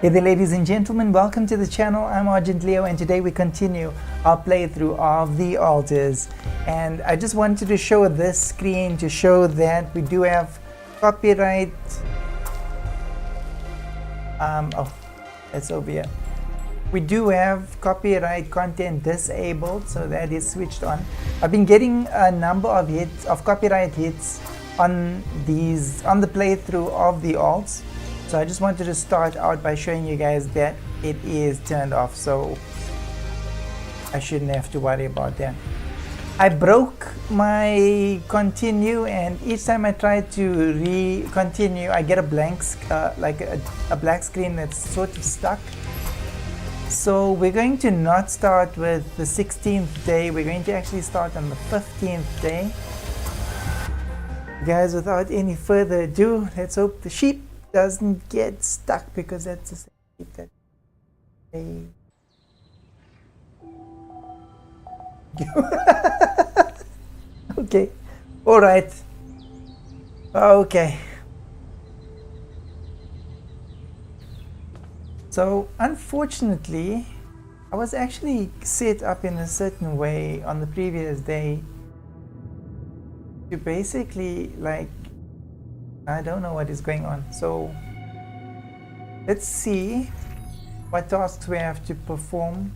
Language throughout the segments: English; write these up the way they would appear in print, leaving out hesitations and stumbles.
Hey there, ladies and gentlemen, welcome to the channel. I'm Argent Leo, and today we continue our playthrough of The Altars. And I just wanted to show this screen to show that we do have copyright. Oh, that's over here. We do have copyright content disabled, so that is switched on. I've been getting a number of hits, of copyright hits on the playthrough of The Alts. So I just wanted to start out by showing you guys that it is turned off, so I shouldn't have to worry about that. I broke my continue, and each time I try to continue, I get a blank, like a black screen that's sort of stuck. So we're going to not start with the 16th day, we're going to actually start on the 15th day. Guys, without any further ado, let's hope the sheep doesn't get stuck, because that's the same sheep that they okay, all right, okay. So unfortunately, I was actually set up in a certain way on the previous day to basically, like, I don't know what is going on. So let's see what tasks we have to perform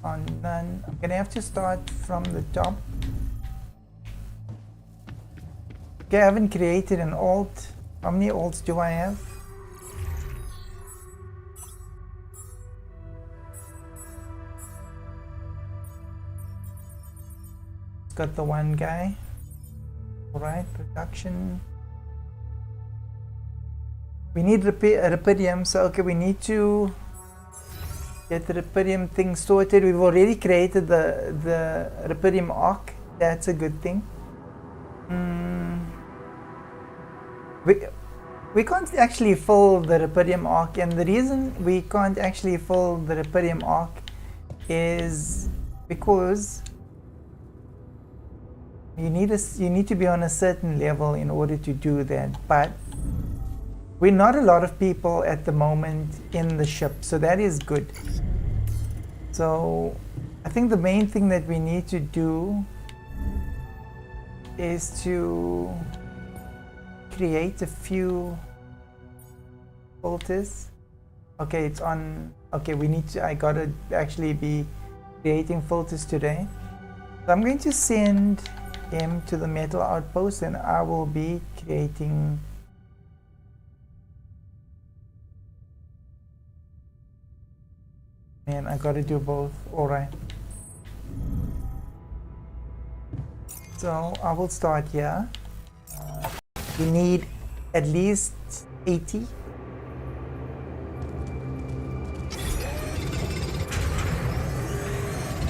on none. I'm gonna have to start from the top. Okay, I haven't created an alt. How many alts do I have? It's got the one guy. All right, production. We need Repidium, so okay, we need to get the Repidium thing sorted. We've already created the Repidium arc. That's a good thing. We can't actually fill the Repidium arc, and the reason we can't actually fill the Repidium arc is because you need to be on a certain level in order to do that. But we're not a lot of people at the moment in the ship, so that is good. So I think the main thing that we need to do is to create a few filters. Okay, it's on. Okay, I gotta actually be creating filters today. So I'm going to send him to the metal outpost, and I will be creating and I gotta do both. Alright, so I will start here. We need at least 80.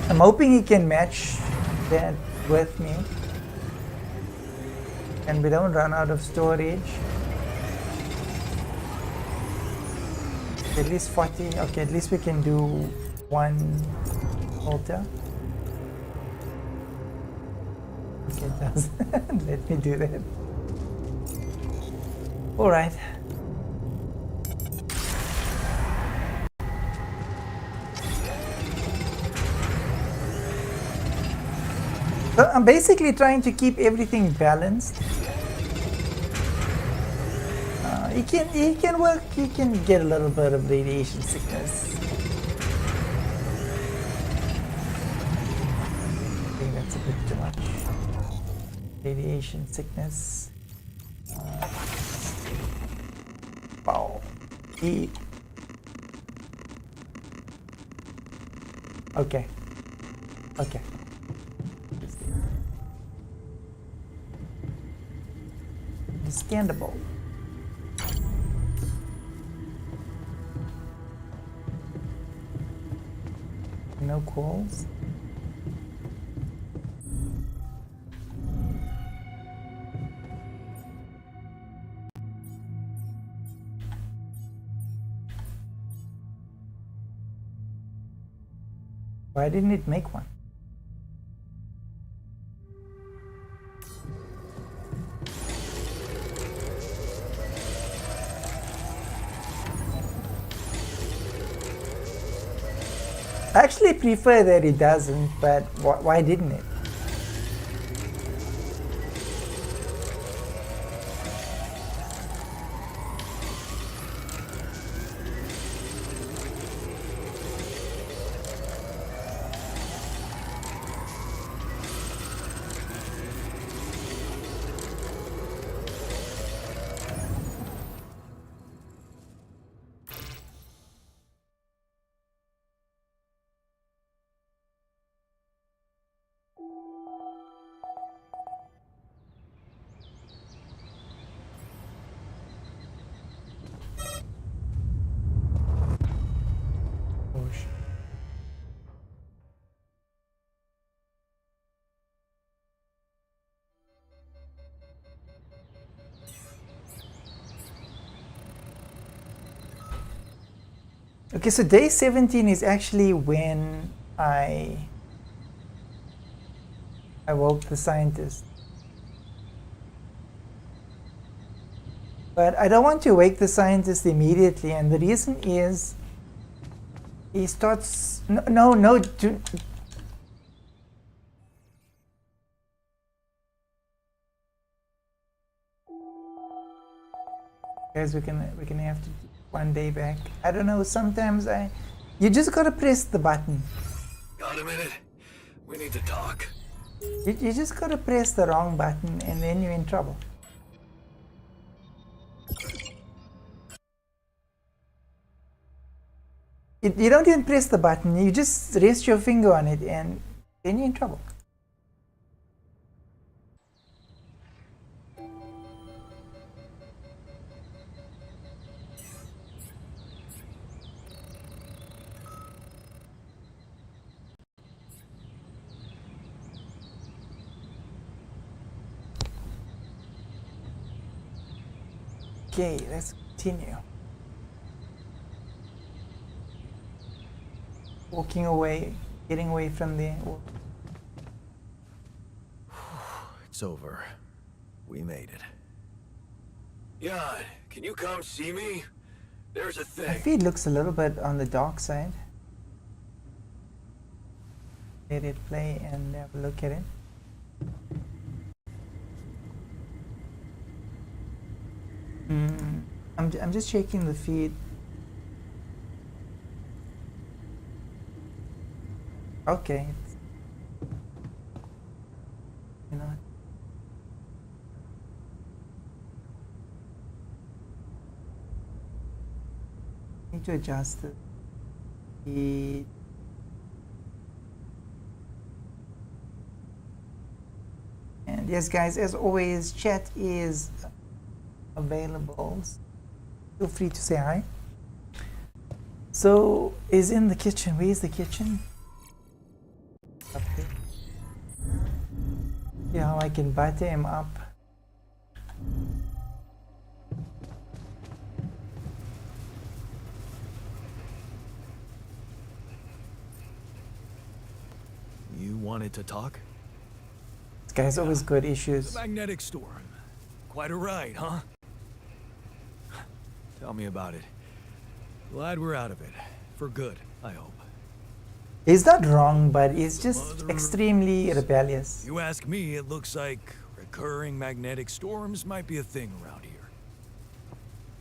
I'm hoping he can match that with me and we don't run out of storage. At least 40. Okay, at least we can do one altar. Okay, it does. Let me do that. All right. So I'm basically trying to keep everything balanced. He can work, he can get a little bit of radiation sickness. I think that's a bit too much. Radiation sickness. Wow. Okay. Okay. Understandable. No calls. Why didn't it make one? I actually prefer that it doesn't, but why didn't it? Oh, shit. Okay, so day 17 is actually when I woke the scientist. But I don't want to wake the scientist immediately, and the reason is he starts. No. Guys, we're gonna have to do one day back. I don't know. Sometimes you just gotta press the button. Got a minute? We need to talk. You just gotta press the wrong button, and then you're in trouble. You don't even press the button, you just rest your finger on it and then you're in trouble. Okay, let's continue. Walking away, getting away from there. It's over. We made it. Jan, can you come see me? There's a My thing. feed looks a little bit on the dark side. Let it play and have a look at it. I'm just checking the feed. Okay. You know. Need to adjust the feed. And yes, guys, as always, chat is available. Feel free to say hi. So, is in the kitchen. Where is the kitchen? Up here. Yeah, how I can butter him up. You wanted to talk? This guy's always got issues. The magnetic storm. Quite a ride, huh? Tell me about it. Glad we're out of it. For good, I hope. He's not wrong, but he's just extremely rebellious. You ask me, it looks like recurring magnetic storms might be a thing around here.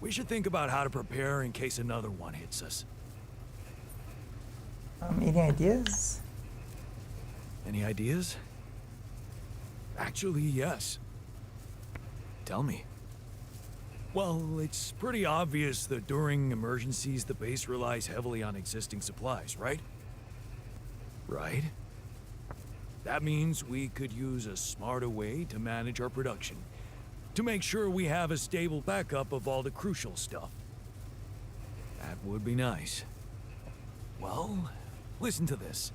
We should think about how to prepare in case another one hits us. Any ideas? Any ideas? Actually, yes. Tell me. Well, it's pretty obvious that during emergencies, the base relies heavily on existing supplies, right? Right? That means we could use a smarter way to manage our production, to make sure we have a stable backup of all the crucial stuff. That would be nice. Well, listen to this.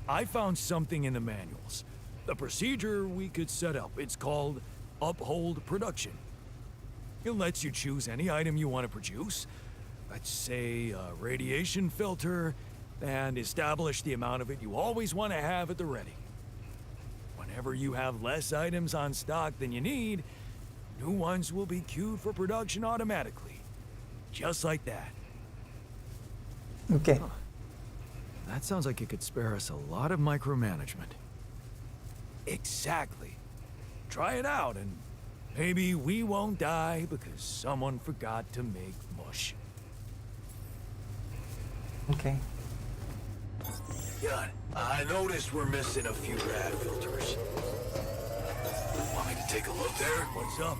I found something in the manuals. A procedure we could set up. It's called Uphold Production. It lets you choose any item you want to produce. Let's say a radiation filter, and establish the amount of it you always want to have at the ready. Whenever you have less items on stock than you need, new ones will be queued for production automatically. Just like that. Okay. That sounds like it could spare us a lot of micromanagement. Exactly. Try it out and maybe we won't die because someone forgot to make mush. Okay. Good. I noticed we're missing a few rad filters. Want me to take a look there? What's up?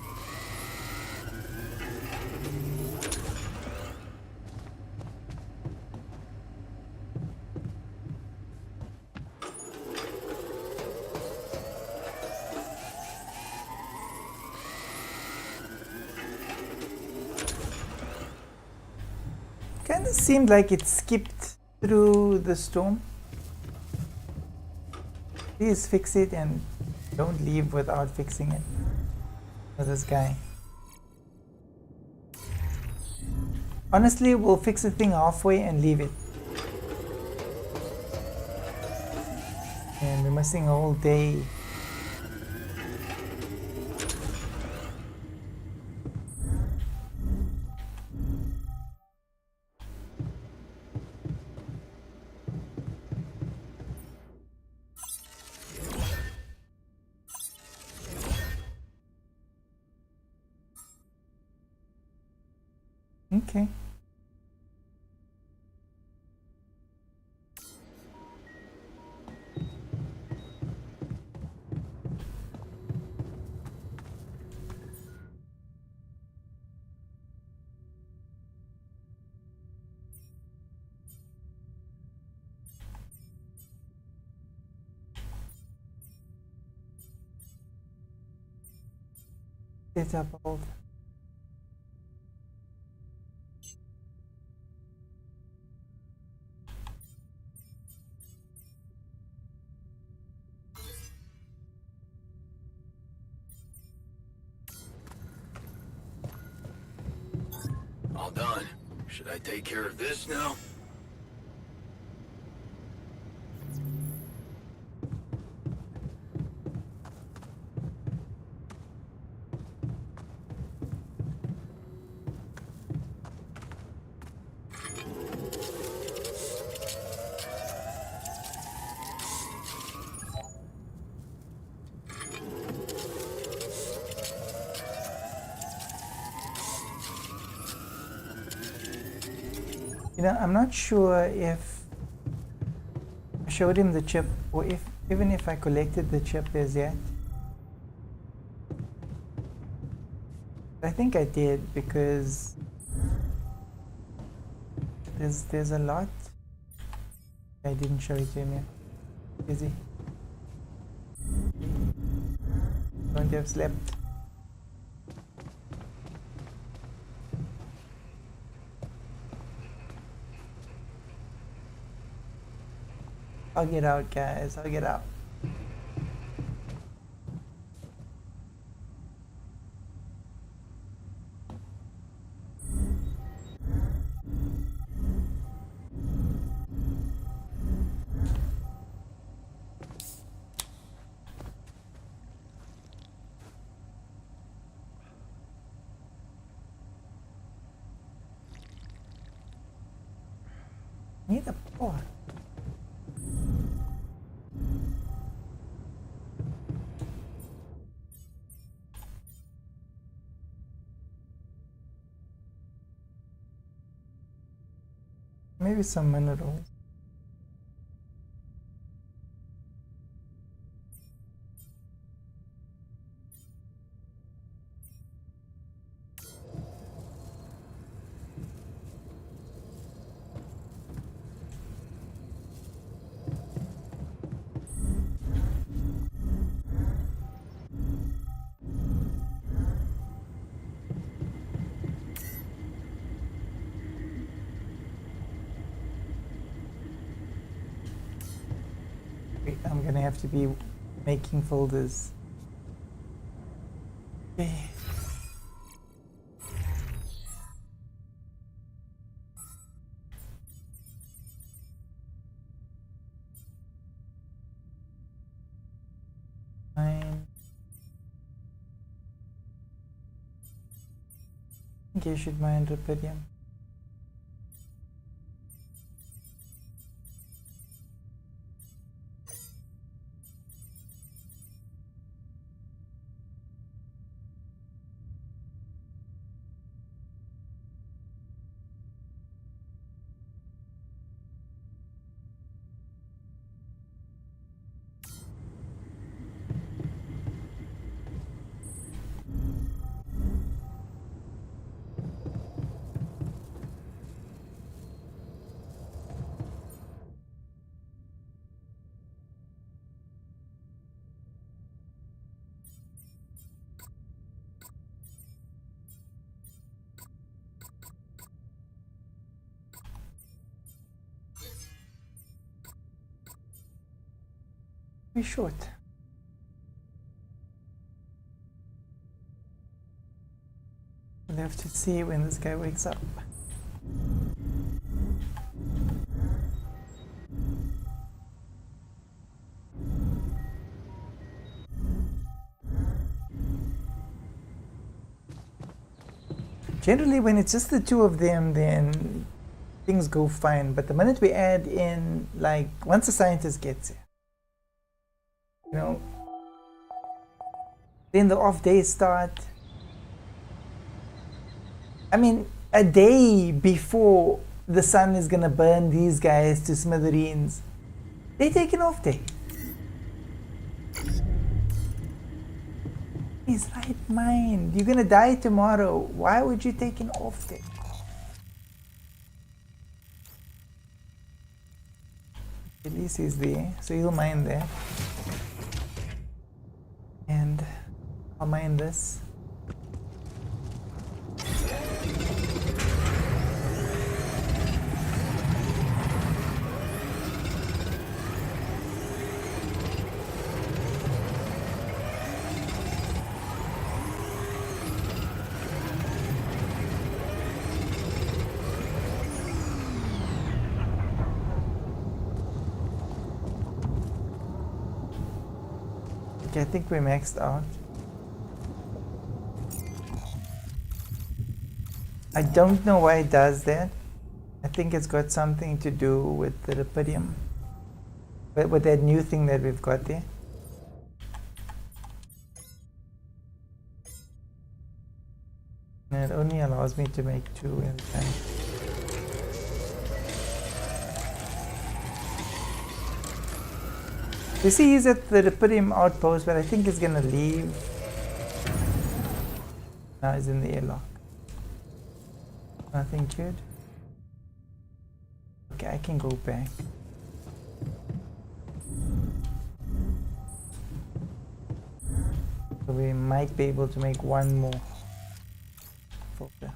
Kind of seemed like it skipped through the storm. Please fix it and don't leave without fixing it. For this guy. Honestly, we'll fix the thing halfway and leave it. And we're missing a whole day. Okay. Set up all. All done. Should I take care of this now? You know, I'm not sure if I showed him the chip or if even if I collected the chip as yet. I think I did because there's a lot. I didn't show it to him yet. Busy. Don't have slept. I'll get out, guys. I'll get out. Need a pot. Maybe some minerals. I'm gonna have to be making folders. Okay. Fine. I think I should mine rubidium. Be short. We'll have to see when this guy wakes up. Generally, when it's just the two of them, then things go fine. But the minute we add in, like, once the scientist gets here, you know, then the off days start. I mean, a day before the sun is gonna burn these guys to smithereens, they take an off day. His right mind. You're gonna die tomorrow. Why would you take an off day? At least he's there, so he'll mine that. And I'll mine this. Okay, I think we maxed out. I don't know why it does that. I think it's got something to do with the rubidium. With that new thing that we've got there. And it only allows me to make 2 at a time. You see, he's at the rubidium outpost, but I think he's gonna leave. Now he's in the airlock. Nothing good. Okay, I can go back. So we might be able to make one more filter.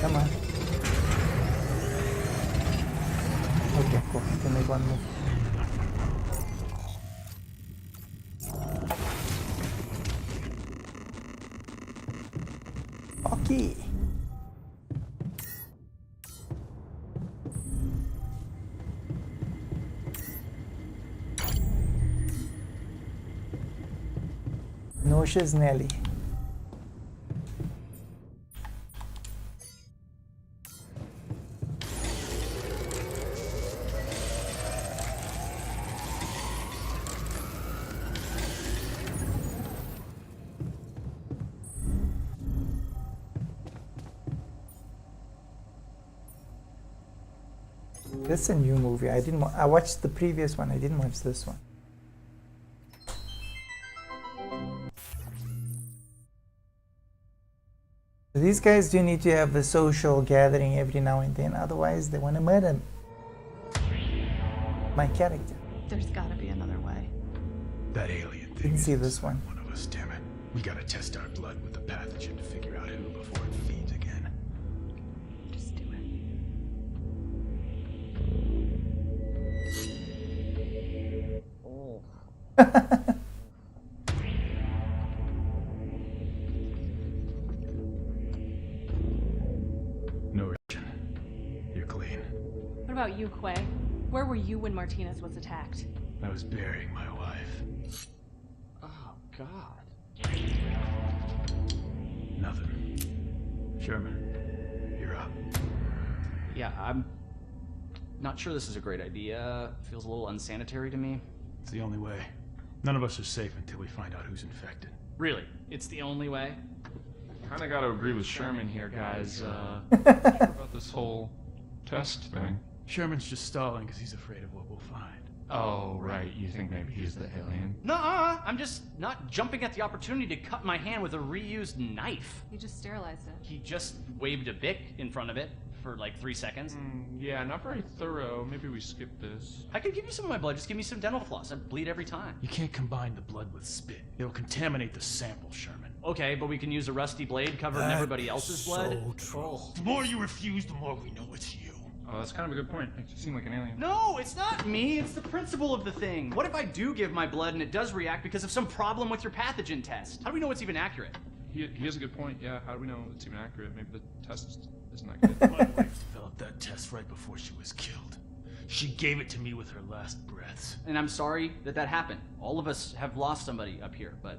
Come on. Okay, cool. I can make one more. Okay. Noxious Nelly. This is a new movie. I watched the previous one. I didn't watch this one. So these guys do need to have a social gathering every now and then. Otherwise, they want to murder my character. There's gotta be another way. That alien thing. Didn't see this one. One of us, damn it. We gotta test our blood with the pathogen to figure out who before it feeds again. Just do it. Oh. No reaction. You're clean. What about you, Quay? Where were you when Martinez was attacked? I was burying my wife. Oh, God. Nothing. Sherman, you're up. Yeah, I'm not sure this is a great idea. Feels a little unsanitary to me. It's the only way. None of us are safe until we find out who's infected. Really? It's the only way? Kinda gotta agree with Sherman here, guys. About this whole test thing. Sherman's just stalling because he's afraid of what we'll find. Oh, right. You think maybe he's the alien? Nuh-uh. I'm just not jumping at the opportunity to cut my hand with a reused knife. You just sterilized it. He just waved a bic in front of it for like 3 seconds. Yeah, not very thorough. Maybe we skip this. I could give you some of my blood. Just give me some dental floss. I bleed every time. You can't combine the blood with spit. It'll contaminate the sample, Sherman. Okay, but we can use a rusty blade covered in everybody else's blood. The more you refuse, the more we know it's you. Oh, that's kind of a good point. Makes you seem like an alien. No, it's not me. It's the principle of the thing. What if I do give my blood and it does react because of some problem with your pathogen test? How do we know it's even accurate? He has a good point. Yeah, how do we know it's even accurate? Maybe the test isn't that good. My wife developed that test right before she was killed. She gave it to me with her last breaths. And I'm sorry that that happened. All of us have lost somebody up here, but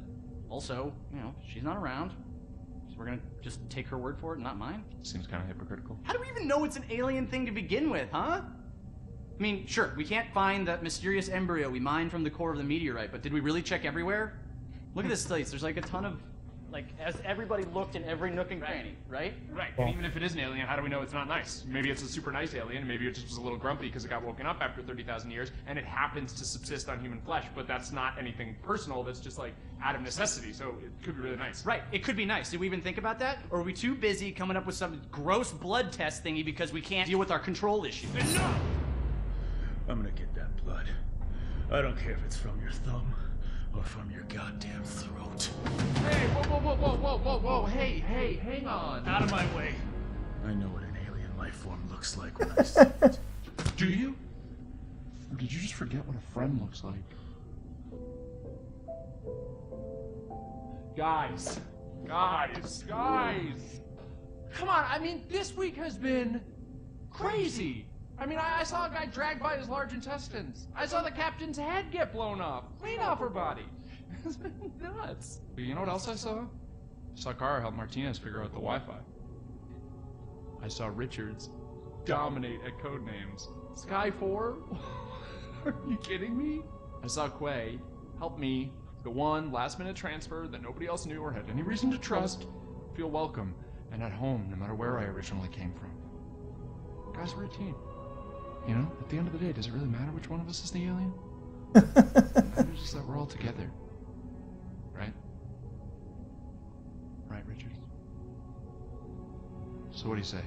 also, you know, she's not around. So we're gonna just take her word for it, not mine? Seems kind of hypocritical. How do we even know it's an alien thing to begin with, huh? I mean, sure, we can't find that mysterious embryo we mined from the core of the meteorite, but did we really check everywhere? Look at this place. There's like a ton of, like, as everybody looked in every nook and cranny, right? Right, and even if it is an alien, how do we know it's not nice? Maybe it's a super nice alien, maybe it just was a little grumpy because it got woken up after 30,000 years, and it happens to subsist on human flesh, but that's not anything personal, that's just like out of necessity, so it could be really nice. Right, it could be nice. Did we even think about that? Or are we too busy coming up with some gross blood test thingy because we can't deal with our control issues? Enough! I'm gonna get that blood. I don't care if it's from your thumb or from your goddamn throat. Hey, whoa, hey, hang on. Out of my way. I know what an alien life form looks like when I see it. Do you? Or did you just forget what a friend looks like? Guys. Come on, I mean, this week has been crazy. I mean, I saw a guy dragged by his large intestines. I saw the captain's head get blown off, clean off her body. It's been nuts. But you know what else I saw? I saw Kara help Martinez figure out the Wi-Fi. I saw Richards dominate at Codenames. Sky 4? Are you kidding me? I saw Quay help me, the one last-minute transfer that nobody else knew or had any reason to trust, feel welcome and at home no matter where I originally came from. Guys, we're a team. You know, at the end of the day, does it really matter which one of us is the alien? It matters just that we're all together. Right? Right, Richard? So what do you say?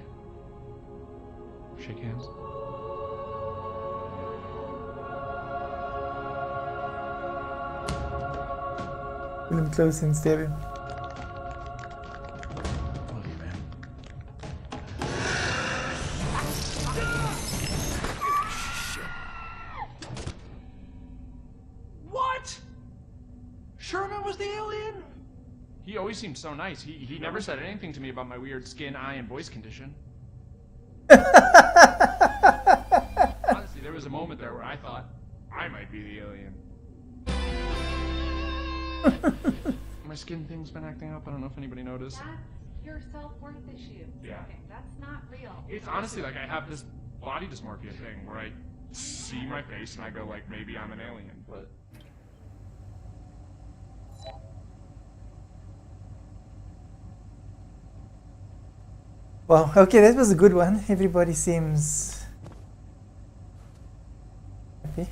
Shake hands? Film close in stereo. Love you, man. What? Sherman was the alien? He always seemed so nice. He never said anything to me about my weird skin, eye, and voice condition. Honestly, there was a moment there where I thought I might be the alien. My skin thing's been acting up. I don't know if anybody noticed. That's your self-worth issue. Yeah. Okay, that's not real. It's honestly like I have this body dysmorphia thing where I see my face and I go like, maybe I'm an alien, but... Well, okay, that was a good one. Everybody seems happy.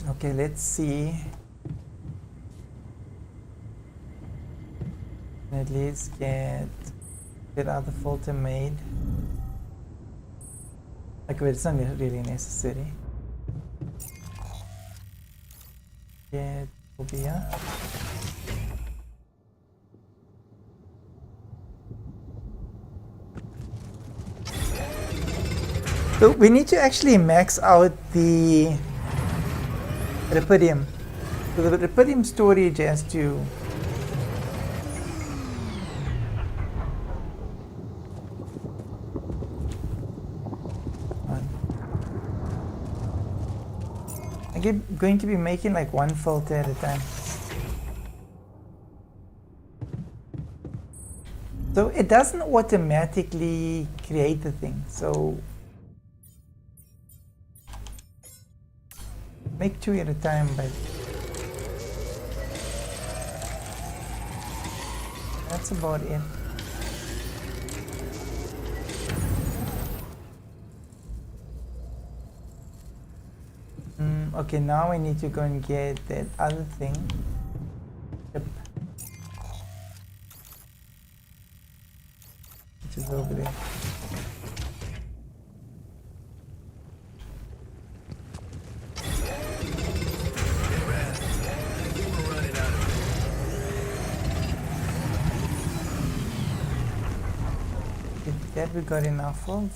Okay, let's see. At least get out the filter made. Like, well, it's not really necessary. Get phobia. So we need to actually max out the Repidium. So the Repidium storage has to I'm going to be making like one filter at a time. So it doesn't automatically create the thing. So Make 2 at a time, but that's about it. Okay, now I need to go and get that other thing. Yep. Which is over there. That we got enough of.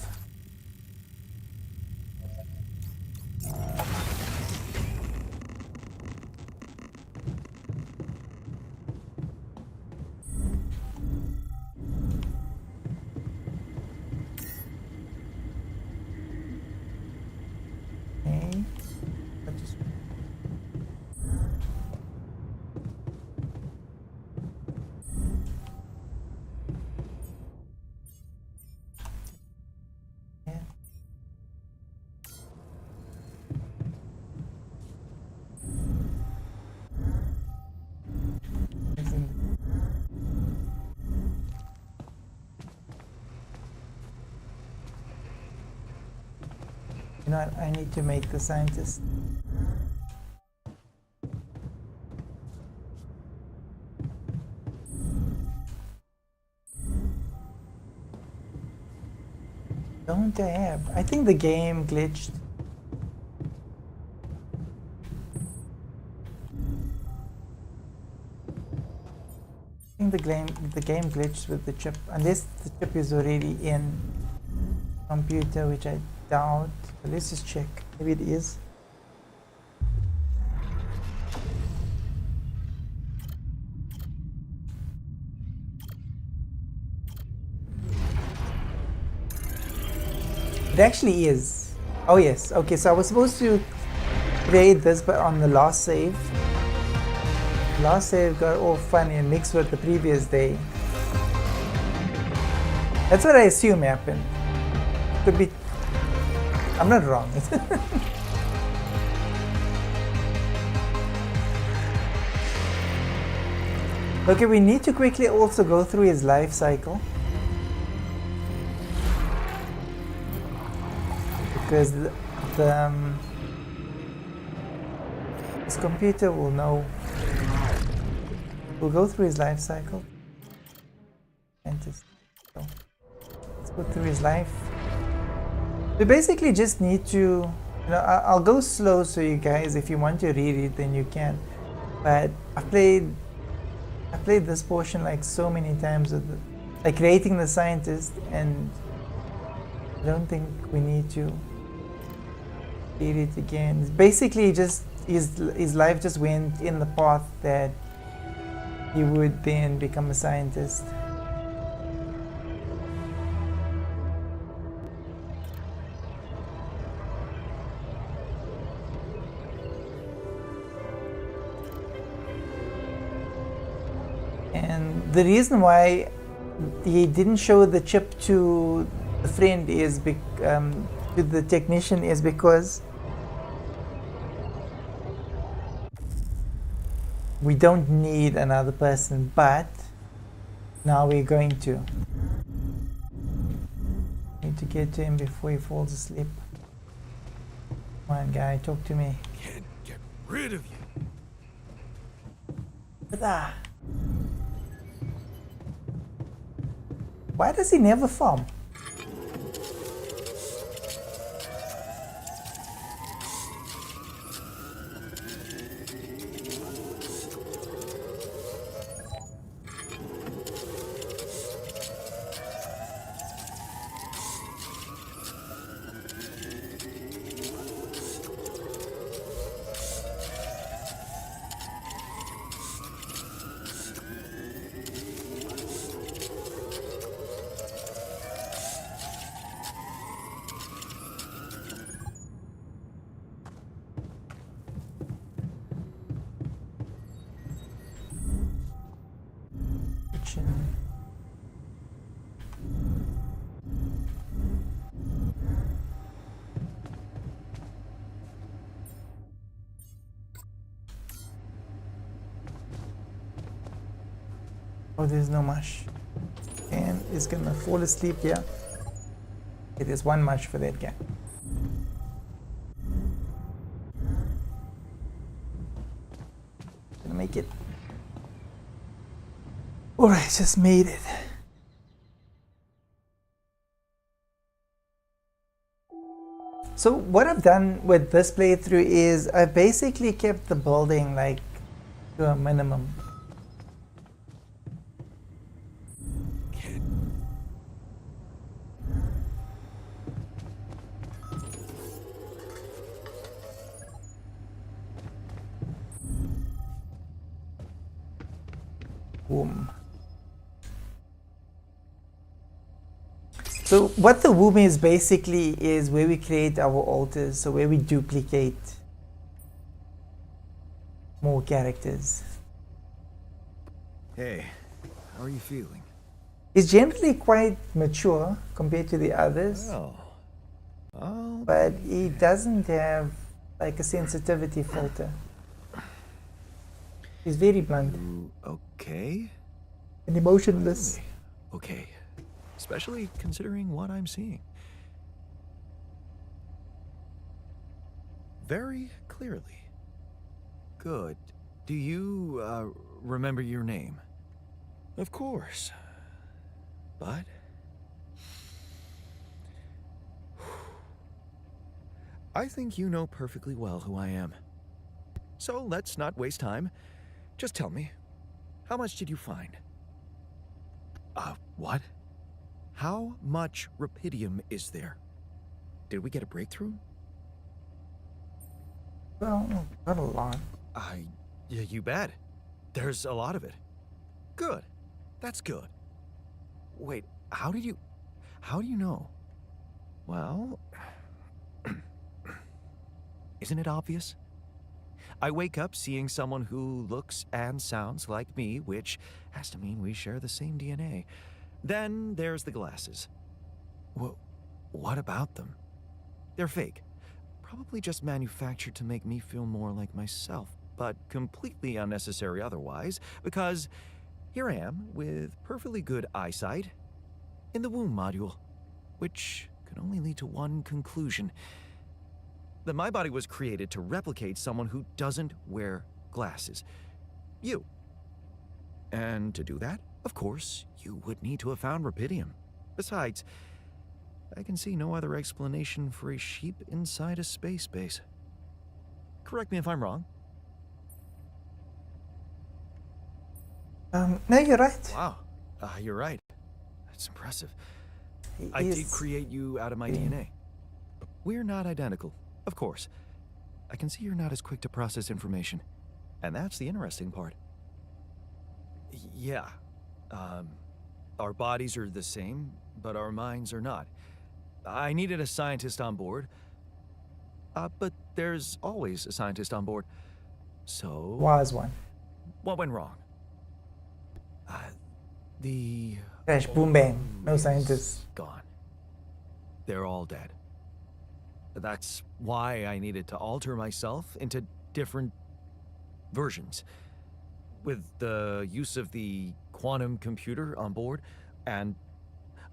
Okay. You know what? I need to make the scientist. Don't I have? I think the game glitched. I think the game glitched with the chip, unless the chip is already in computer, which I doubt. But let's just check. Maybe it is. It actually is. Oh yes. Okay, so I was supposed to create this, but on the last save. Last save got all funny and mixed with the previous day. That's what I assume happened. Could be. I'm not wrong. Okay, we need to quickly also go through his life cycle. Because his computer will know. We'll go through his life cycle. And just go. Let's go through his life. We basically just need to, you know, I'll go slow so you guys, if you want to read it, then you can. But I played this portion like so many times with like creating the scientist, and I don't think we need to read it again. It's basically just his life just went in the path that he would then become a scientist. And the reason why he didn't show the chip to the friend is to the technician is because we don't need another person, but now we're going to. Need to get to him before he falls asleep. Come on, guy, talk to me. Can't get rid of you. Why does he never farm? Oh, there's no mush. And it's gonna fall asleep here. It is one much for that guy. Gonna make it. Alright, just made it. So what I've done with this playthrough is I've basically kept the building like to a minimum. Womb. So what the womb is basically is where we create our altars, so where we duplicate more characters. Hey, how are you feeling? It's generally quite mature compared to the others, Oh, but it doesn't have like a sensitivity filter. It's very blunt okay. and emotionless. Okay. Especially considering what I'm seeing. Very clearly. Good. Do you, remember your name? Of course. But... I think you know perfectly well who I am. So let's not waste time. Just tell me, how much did you find? What? How much rupidium is there? Did we get a breakthrough? Well, not a lot. Yeah, you bet. There's a lot of it. Good. That's good. Wait, how do you know? Well, isn't it obvious? I wake up seeing someone who looks and sounds like me, which has to mean we share the same DNA. Then there's the glasses. What about them? They're fake. Probably just manufactured to make me feel more like myself, but completely unnecessary otherwise, because here I am with perfectly good eyesight in the womb module, which can only lead to one conclusion: that my body was created to replicate someone who doesn't wear glasses. You. And to do that, of course, you would need to have found rupidium. Besides, I can see no other explanation for a sheep inside a space base. Correct me if I'm wrong. No, you're right. Wow, you're right. That's impressive. He I did is- create you out of my DNA. We're not identical, of course. I can see you're not as quick to process information. And that's the interesting part. Yeah. Our bodies are the same, but our minds are not. I needed a scientist on board. But there's always a scientist on board. So... Was one. what went wrong? The... Crash, boom, bang. No is scientists. gone. They're all dead. That's why I needed to alter myself into different versions. With the use of the quantum computer on board and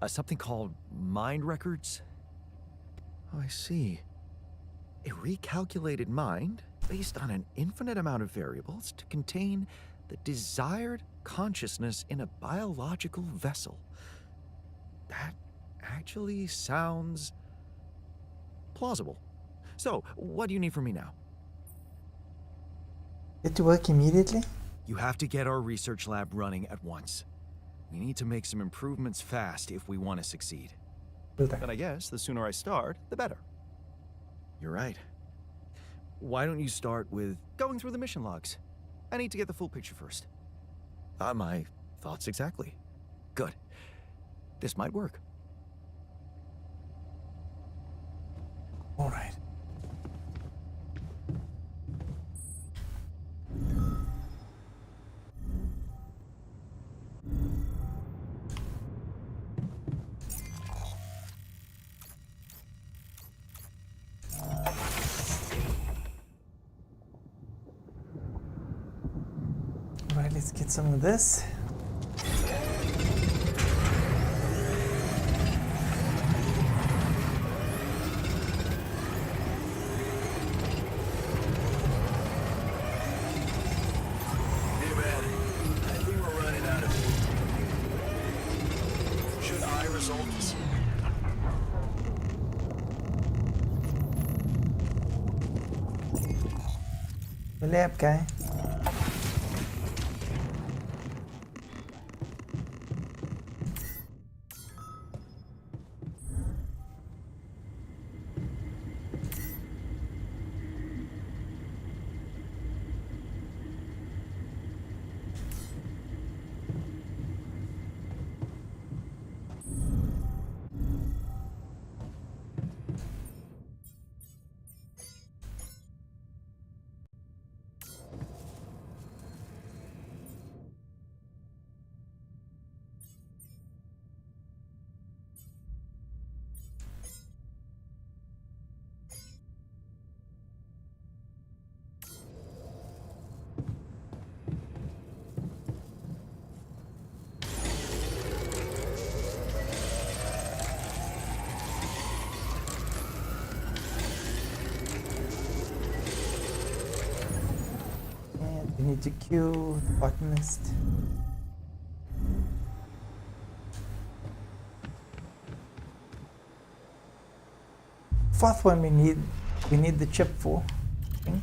something called mind records. Oh, I see. A recalculated mind based on an infinite amount of variables to contain the desired consciousness in a biological vessel. That actually sounds plausible. So, what do you need from me now? Get to work immediately? You have to get our research lab running at once. We need to make some improvements fast if we want to succeed. But I guess the sooner I start, the better. You're right. Why don't you start with going through the mission logs? I need to get the full picture first. My thoughts exactly. Good. This might work. All right. All right, let's get some of this. lab guy. We need to queue the botanist. Fourth one we need the chip for, I think.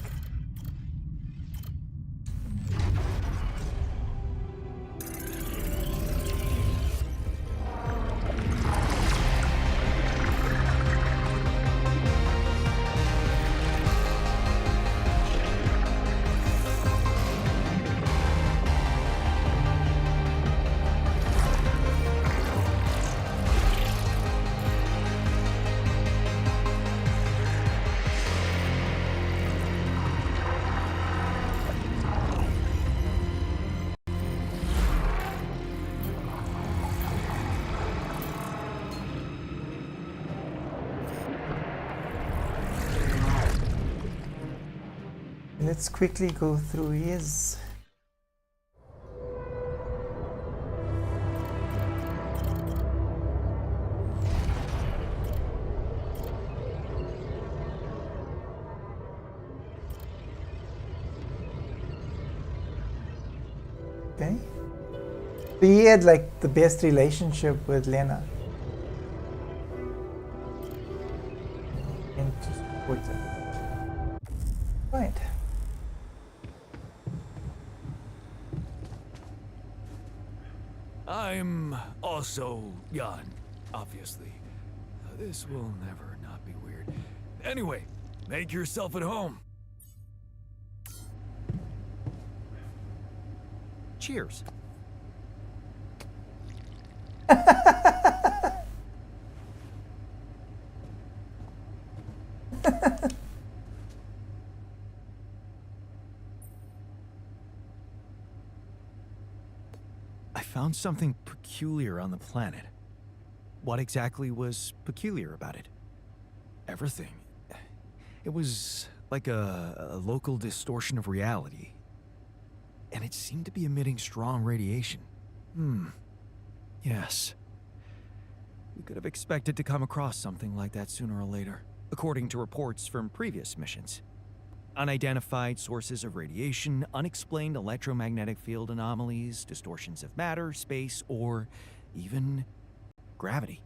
Let's quickly go through his. Okay. So he had like the best relationship with Lena. And to support her. Right. I'm also Jan, obviously. This will never not be weird. Anyway, make yourself at home. Cheers. I found something peculiar on the planet. What exactly was peculiar about it? Everything. It was like a local distortion of reality. And it seemed to be emitting strong radiation. Yes. We could have expected to come across something like that sooner or later, according to reports from previous missions. Unidentified sources of radiation, unexplained electromagnetic field anomalies, distortions of matter, space, or even gravity.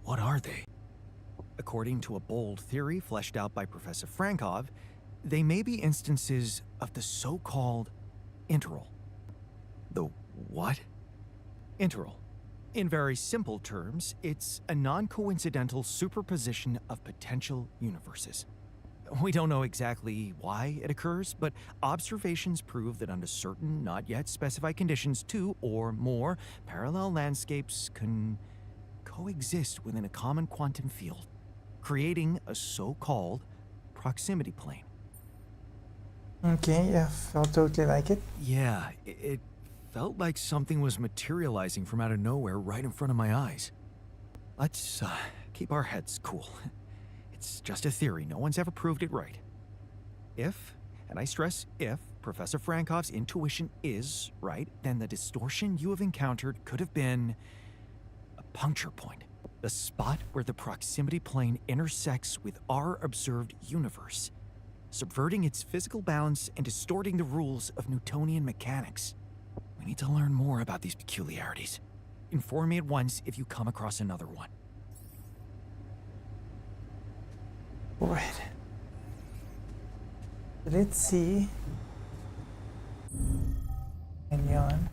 What are they? According to a bold theory fleshed out by Professor Frankov, they may be instances of the so-called interral. The what? Interral. In very simple terms, it's a non-coincidental superposition of potential universes. We don't know exactly why it occurs, but observations prove that under certain, not yet specified conditions, two or more parallel landscapes can coexist within a common quantum field, creating a so-called proximity plane. Okay, yeah, felt totally like it. Yeah, it felt like something was materializing from out of nowhere right in front of my eyes. Let's keep our heads cool. It's just a theory. No one's ever proved it right. If, and I stress if, Professor Frankov's intuition is right, then the distortion you have encountered could have been a puncture point. The spot where the proximity plane intersects with our observed universe, subverting its physical balance and distorting the rules of Newtonian mechanics. We need to learn more about these peculiarities. Inform me at once if you come across another one. Right. Let's see. And yawn.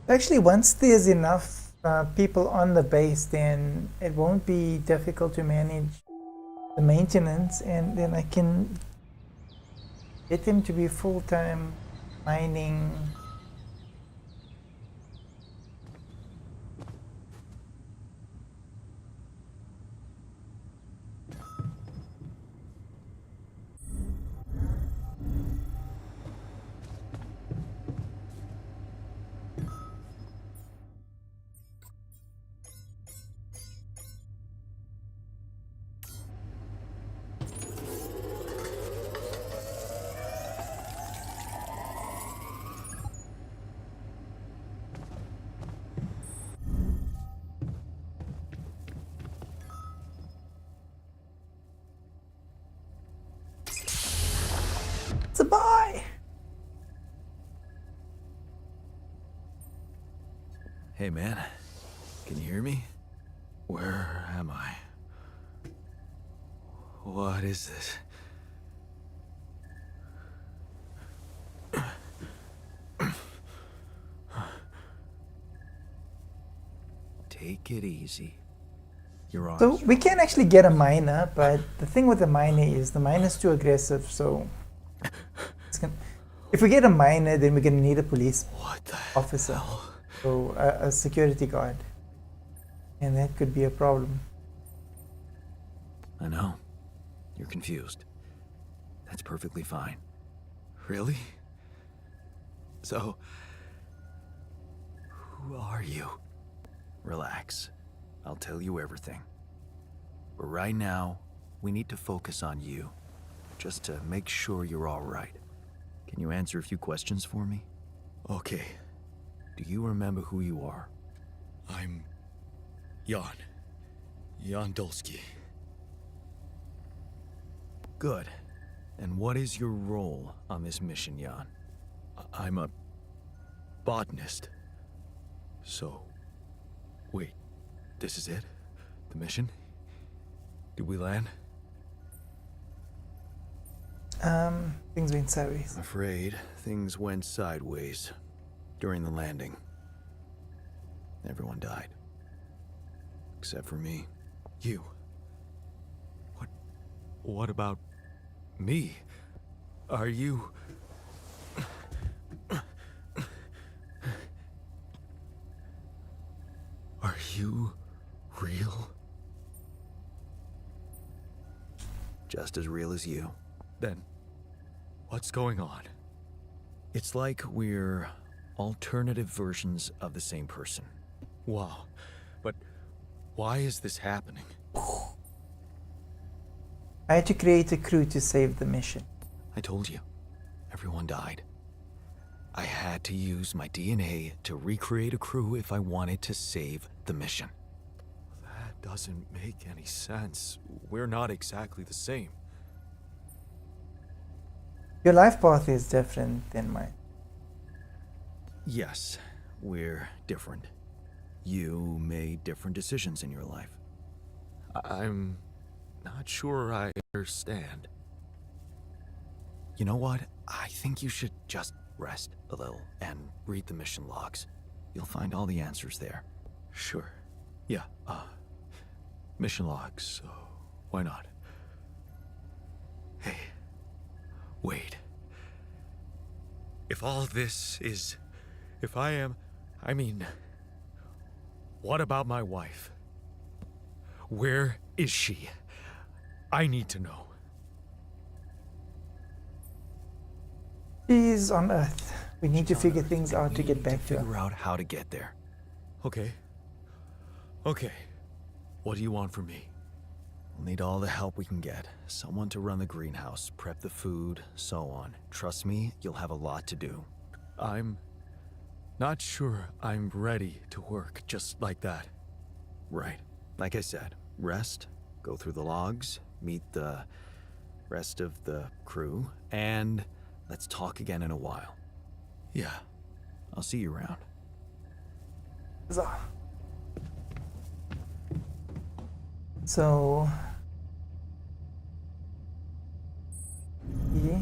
Actually, once there's enough people on the base, then it won't be difficult to manage the maintenance, and then I can get them to be full-time mining. It's a buy! Hey, man. Can you hear me? Where am I? What is this? Take it easy. You're on. So we can actually get a miner, but the thing with the miner is the miner's too aggressive, so if we get a miner, then we're gonna need a police officer, so a security guard, and that could be a problem. I know. You're confused. That's perfectly fine. Really? So, who are you? Relax. I'll tell you everything. But right now, we need to focus on you, just to make sure you're all right. Can you answer a few questions for me? Okay. Do you remember who you are? I'm Jan. Jan Dolsky. Good. And what is your role on this mission, Jan? I'm a botanist. So, wait, this is it? The mission? Did we land? Things went sideways. I'm afraid things went sideways during the landing. Everyone died. Except for me. You. What about me? Are you... Are you real? Just as real as you. Then, what's going on? It's like we're alternative versions of the same person. Wow. But why is this happening? I had to create a crew to save the mission. I told you, everyone died. I had to use my DNA to recreate a crew if I wanted to save the mission. That doesn't make any sense. We're not exactly the same. Your life path is different than mine. Yes, we're different. You made different decisions in your life. I'm not sure I understand. You know what? I think you should just rest a little and read the mission logs. You'll find all the answers there. Sure. Yeah, mission logs, so why not? Hey, wait. If all this is If I am, I mean, what about my wife? Where is she? I need to know. She's on Earth. We need to figure things out to get back to her. Figure out how to get there. Okay. Okay. What do you want from me? We'll need all the help we can get. Someone to run the greenhouse, prep the food, so on. Trust me, you'll have a lot to do. I'm not sure I'm ready to work just like that. Right. Like I said, rest, go through the logs, meet the rest of the crew, and let's talk again in a while. Yeah. I'll see you around. So, yeah.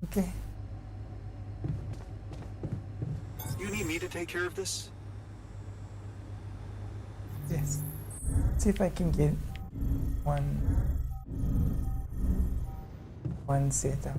Okay. You need me to take care of this? Yes. See if I can get one setup.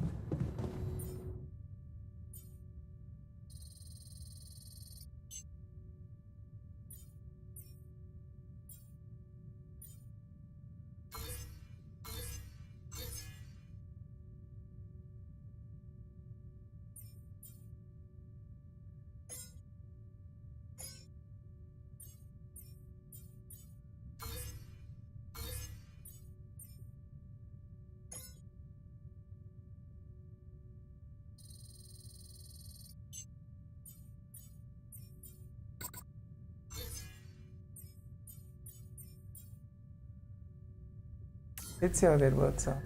Let's see how that works out.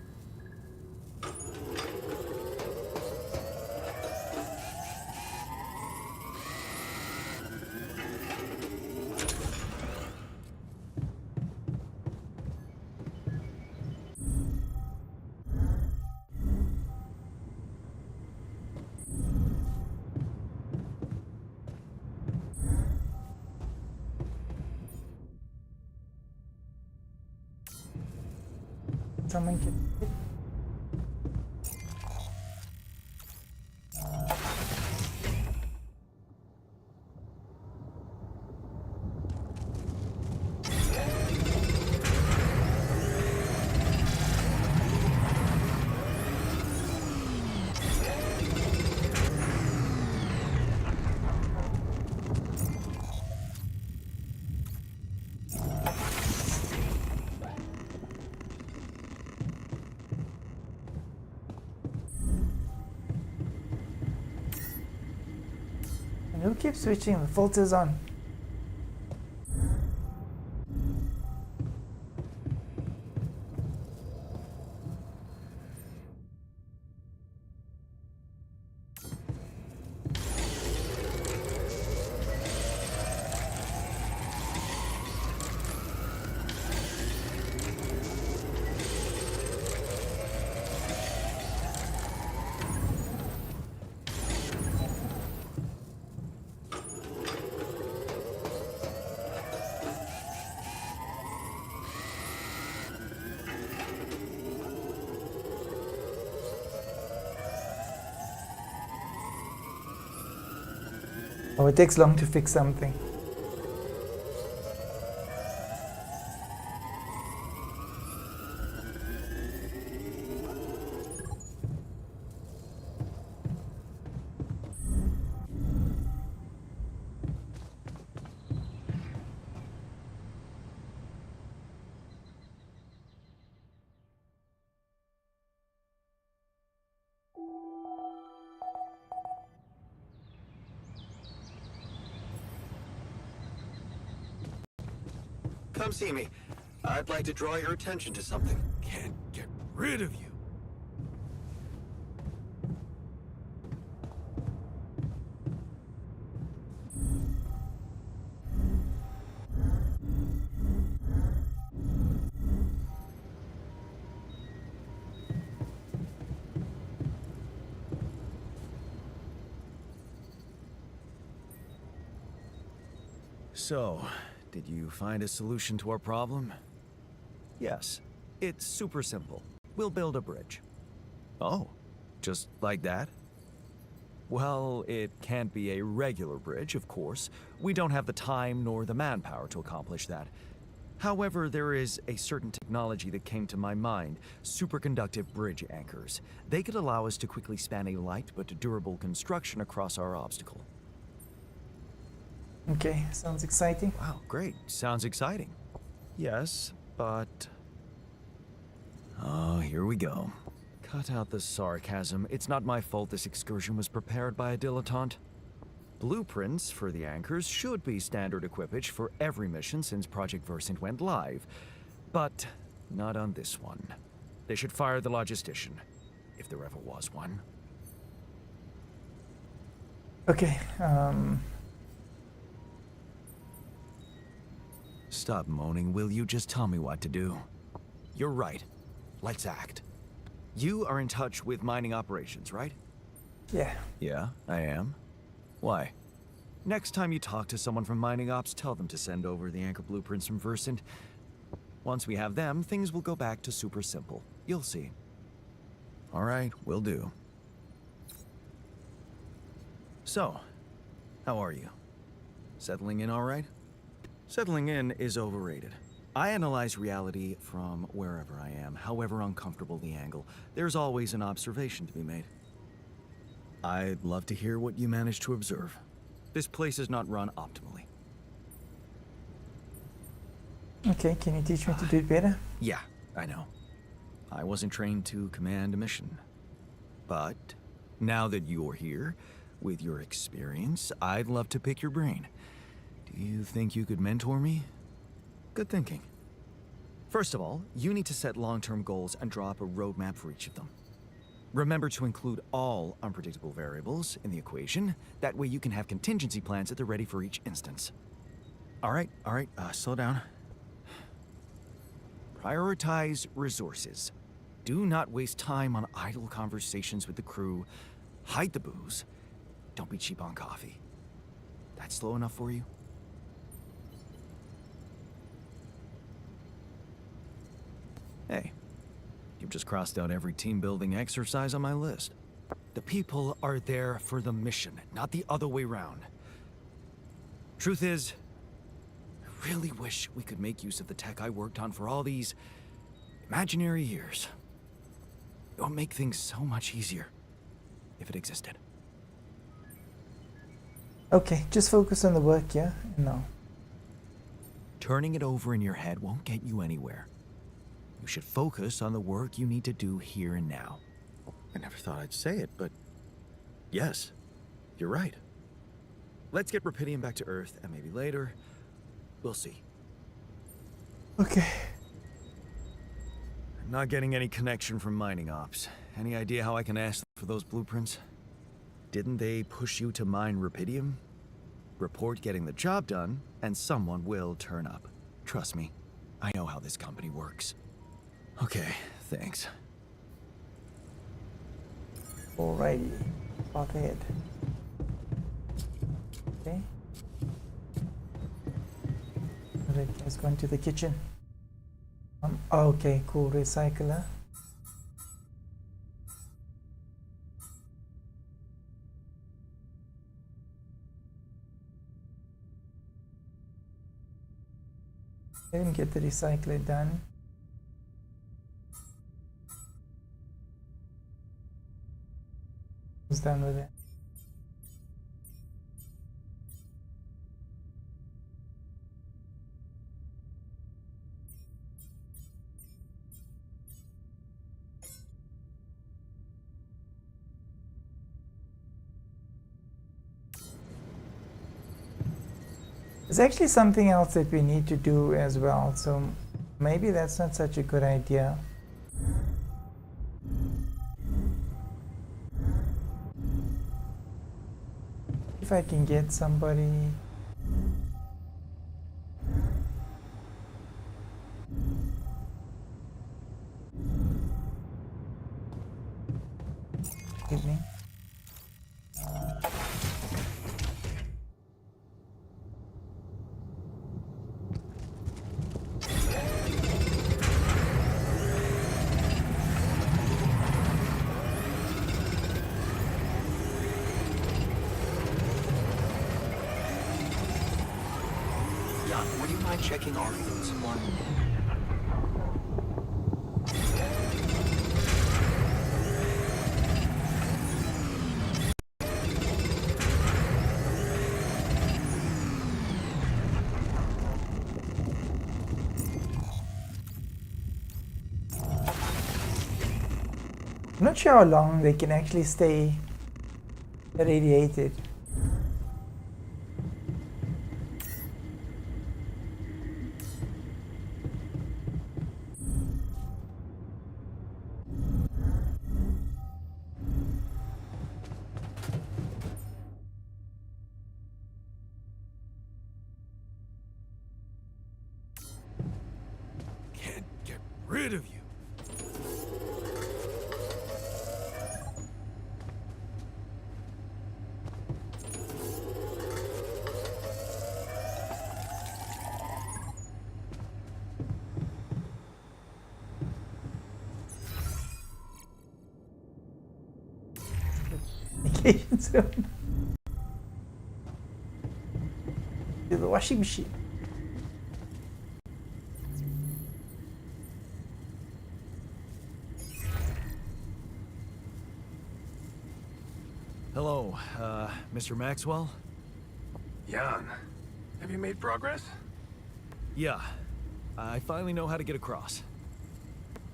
Someone can. And who keeps switching the filters on? Oh, it takes long to fix something. Come see me. I'd like to draw your attention to something. Can't get rid of you. So, did you find a solution to our problem? Yes. It's super simple. We'll build a bridge. Oh, just like that? Well, it can't be a regular bridge, of course. We don't have the time nor the manpower to accomplish that. However, there is a certain technology that came to my mind, superconductive bridge anchors. They could allow us to quickly span a light but durable construction across our obstacle. Okay, sounds exciting. Wow, great. Sounds exciting. Yes, but... Oh, here we go. Cut out the sarcasm. It's not my fault this excursion was prepared by a dilettante. Blueprints for the anchors should be standard equipage for every mission since Project Versant went live, but not on this one. They should fire the logistician, if there ever was one. Okay, Stop moaning, will you? Just tell me what to do. You're right. Let's act. You are in touch with mining operations, right? yeah. Yeah, I am. Why? Next time you talk to someone from mining ops, tell them to send over the anchor blueprints from Versant. Once we have them, things will go back to super simple. You'll see. All right, will do. So, how are you? Settling in all right? Settling in is overrated. I analyze reality from wherever I am, however uncomfortable the angle. There's always an observation to be made. I'd love to hear what you managed to observe. This place is not run optimally. Okay, can you teach me to do it better? Yeah, I know. I wasn't trained to command a mission. But now that you're here, with your experience, I'd love to pick your brain. Do you think you could mentor me? Good thinking. First of all, you need to set long-term goals and draw up a roadmap for each of them. Remember to include all unpredictable variables in the equation. That way you can have contingency plans at the ready for each instance. All right, slow down. Prioritize resources. Do not waste time on idle conversations with the crew. Hide the booze. Don't be cheap on coffee. That slow enough for you? Hey, you've just crossed out every team-building exercise on my list. The people are there for the mission, not the other way round. Truth is, I really wish we could make use of the tech I worked on for all these imaginary years. It would make things so much easier if it existed. Okay, just focus on the work, yeah? No. Turning it over in your head won't get you anywhere. You should focus on the work you need to do here and now. I never thought I'd say it, but yes, you're right. Let's get Rapidium back to Earth, and maybe later, we'll see. Okay. I'm not getting any connection from mining ops. Any idea how I can ask them for those blueprints? Didn't they push you to mine Rapidium? Report getting the job done, and someone will turn up. Trust me, I know how this company works. Okay, thanks. Alrighty. Path ahead. Okay. Alright, let's go into the kitchen. Okay, cool. Recycler. Didn't get the recycler done. Who's done with it? There's actually something else that we need to do as well. So Maybe that's not such a good idea. If I can get somebody. Evening. Jan, would you mind checking our fields one? I'm not sure how long they can actually stay irradiated. Can't get rid of you. Vacation soon. To the washing machine. Hello, Mr. Maxwell? Jan, have you made progress? Yeah, I finally know how to get across.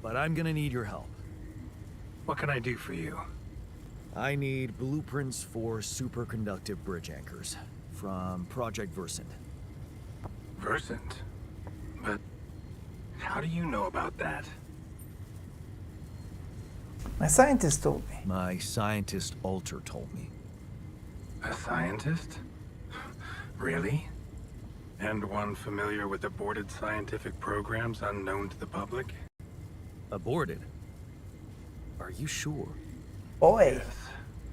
But I'm gonna need your help. What can I do for you? I need blueprints for superconductive bridge anchors from Project Versant. Versant? But how do you know about that? My scientist told me. My scientist Alter told me. A scientist? Really? And one familiar with aborted scientific programs unknown to the public? Aborted? Are you sure? Boy, Yes.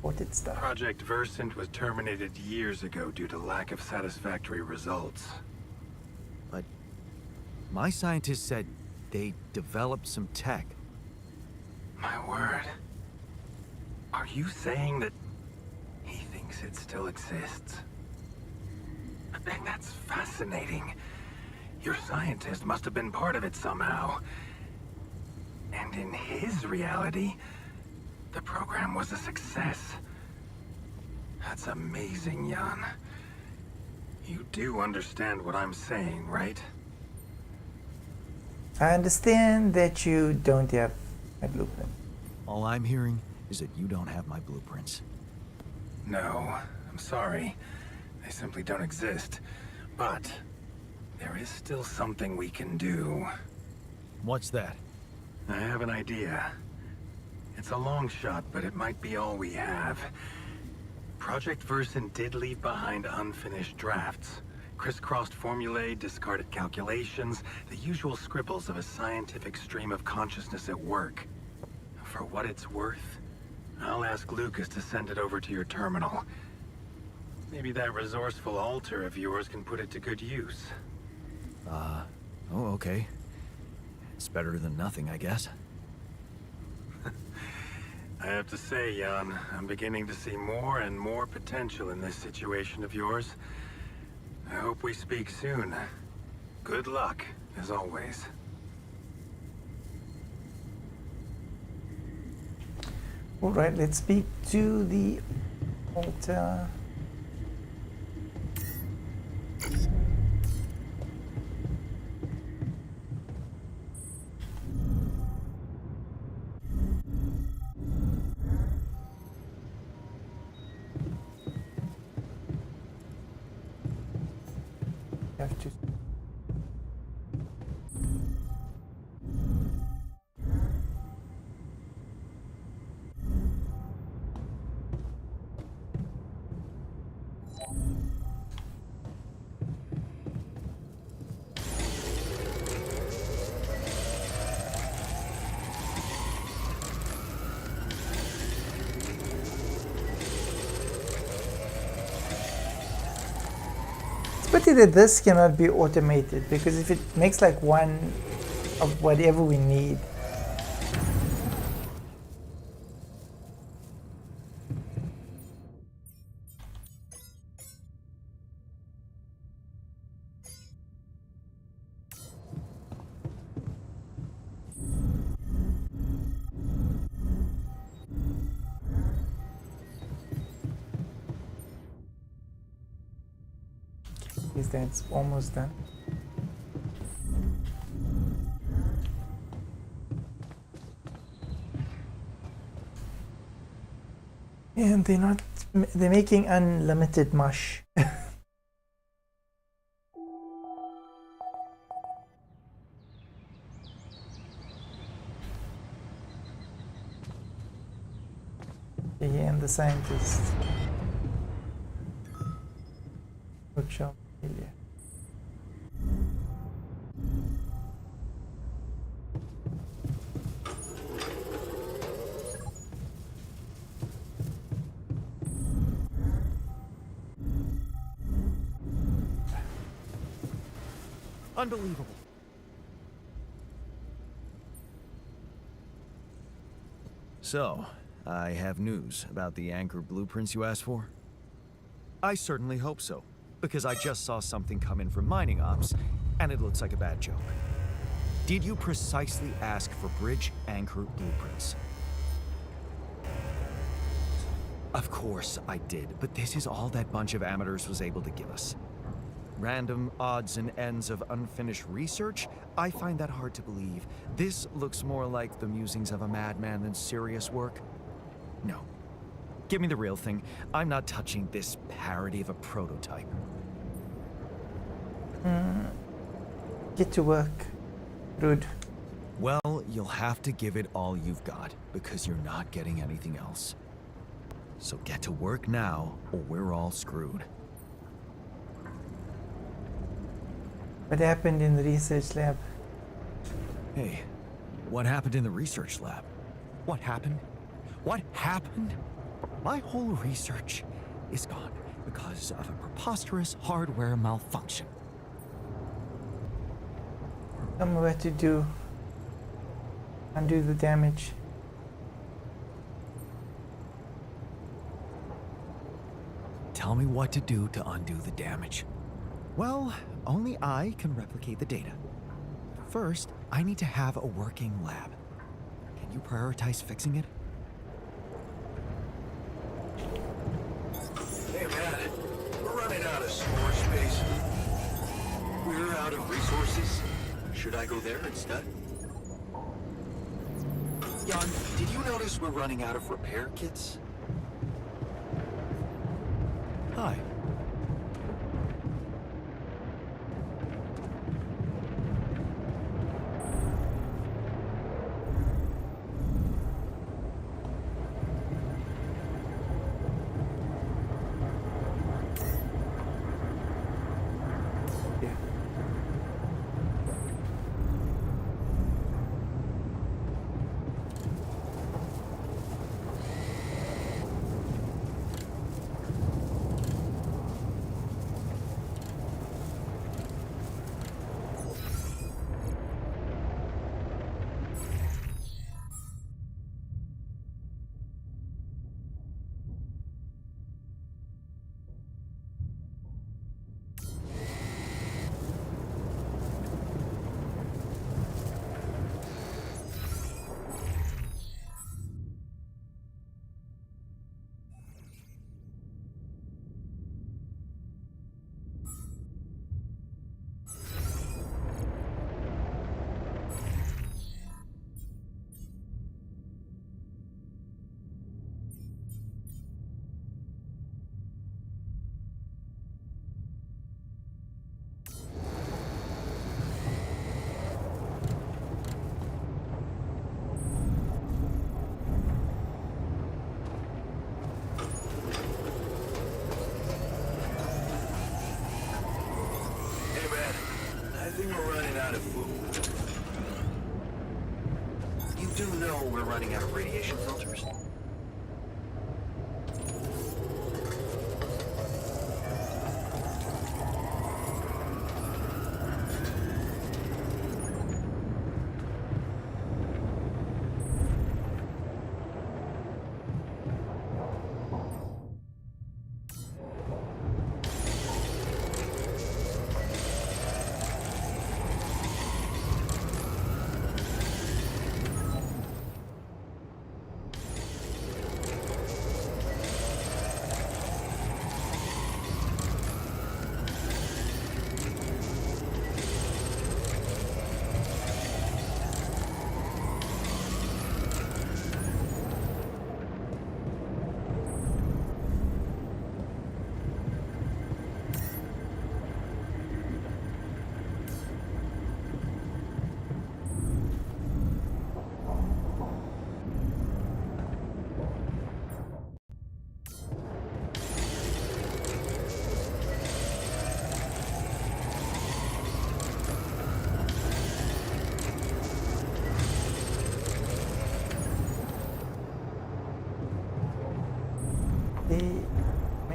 what did stuff? Project Versant was terminated years ago due to lack of satisfactory results. But my scientist said they developed some tech. My word. Are you saying that he thinks it still exists? That's fascinating. Your scientist must have been part of it somehow. And in his reality, the program was a success. That's amazing, Jan. You do understand what I'm saying, right? I understand that you don't have my blueprint. All I'm hearing is that you don't have my blueprints. No, I'm sorry. They simply don't exist. But there is still something we can do. What's that? I have an idea. It's a long shot, but it might be all we have. Project Versant did leave behind unfinished drafts. Crisscrossed formulae, discarded calculations, the usual scribbles of a scientific stream of consciousness at work. For what it's worth, I'll ask Lucas to send it over to your terminal. Maybe that resourceful altar of yours can put it to good use. Oh, okay. It's better than nothing, I guess. I have to say, Jan, I'm beginning to see more and more potential in this situation of yours. I hope we speak soon. Good luck, as always. All right, let's speak to the altar. Have to. pity that this cannot be automated, because if it makes like one of whatever we need. Is that's almost done. And they're making unlimited mush. Yeah, and the scientist. Workshop. Yeah. Unbelievable. So, I have news about the Anchor blueprints you asked for? I certainly hope so, because I just saw something come in from mining ops, and it looks like a bad joke. Did you precisely ask for bridge anchor blueprints? Of course I did, but this is all that bunch of amateurs was able to give us. Random odds and ends of unfinished research? I find that hard to believe. This looks more like the musings of a madman than serious work. No. Give me the real thing. I'm not touching this parody of a prototype. Get to work, Rude. Well, you'll have to give it all you've got, because you're not getting anything else. So get to work now, or we're all screwed. What happened in the research lab? Hey, what happened in the research lab? What happened? What happened? My whole research is gone because of a preposterous hardware malfunction. Tell me what to do. Undo the damage. Tell me what to do to undo the damage. Well, only I can replicate the data. First, I need to have a working lab. Can you prioritize fixing it? Hey, man. We're running out of storage space. We're out of resources. Should I go there instead? Jan, did you notice we're running out of repair kits? Hi. Out of food. You do know we're running out of radiation filters?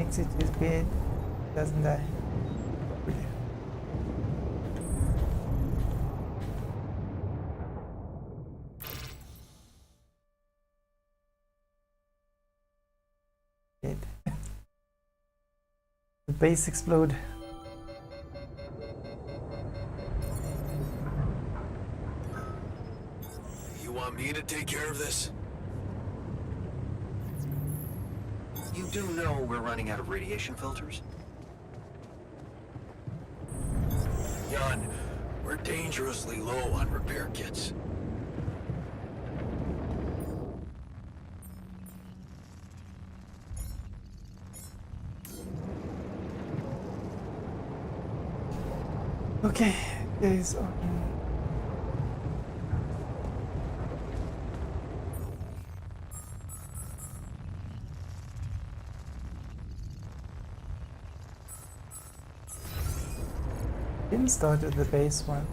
Makes it his bed. Doesn't die. Dead. The base explode. You want me to take care of this? You do know we're running out of radiation filters? Jan, we're dangerously low on repair kits. Okay, guys. Didn't start with the base one.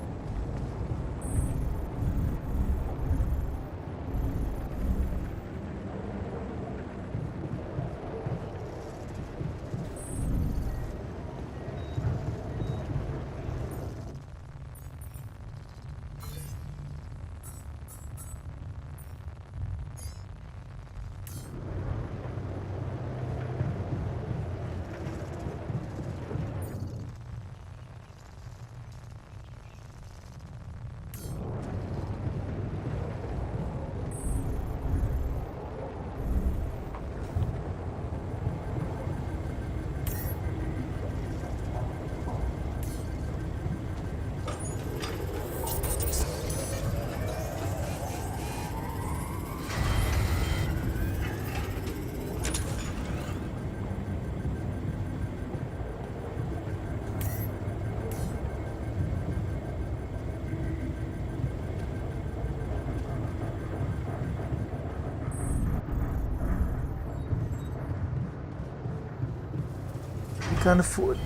We can't afford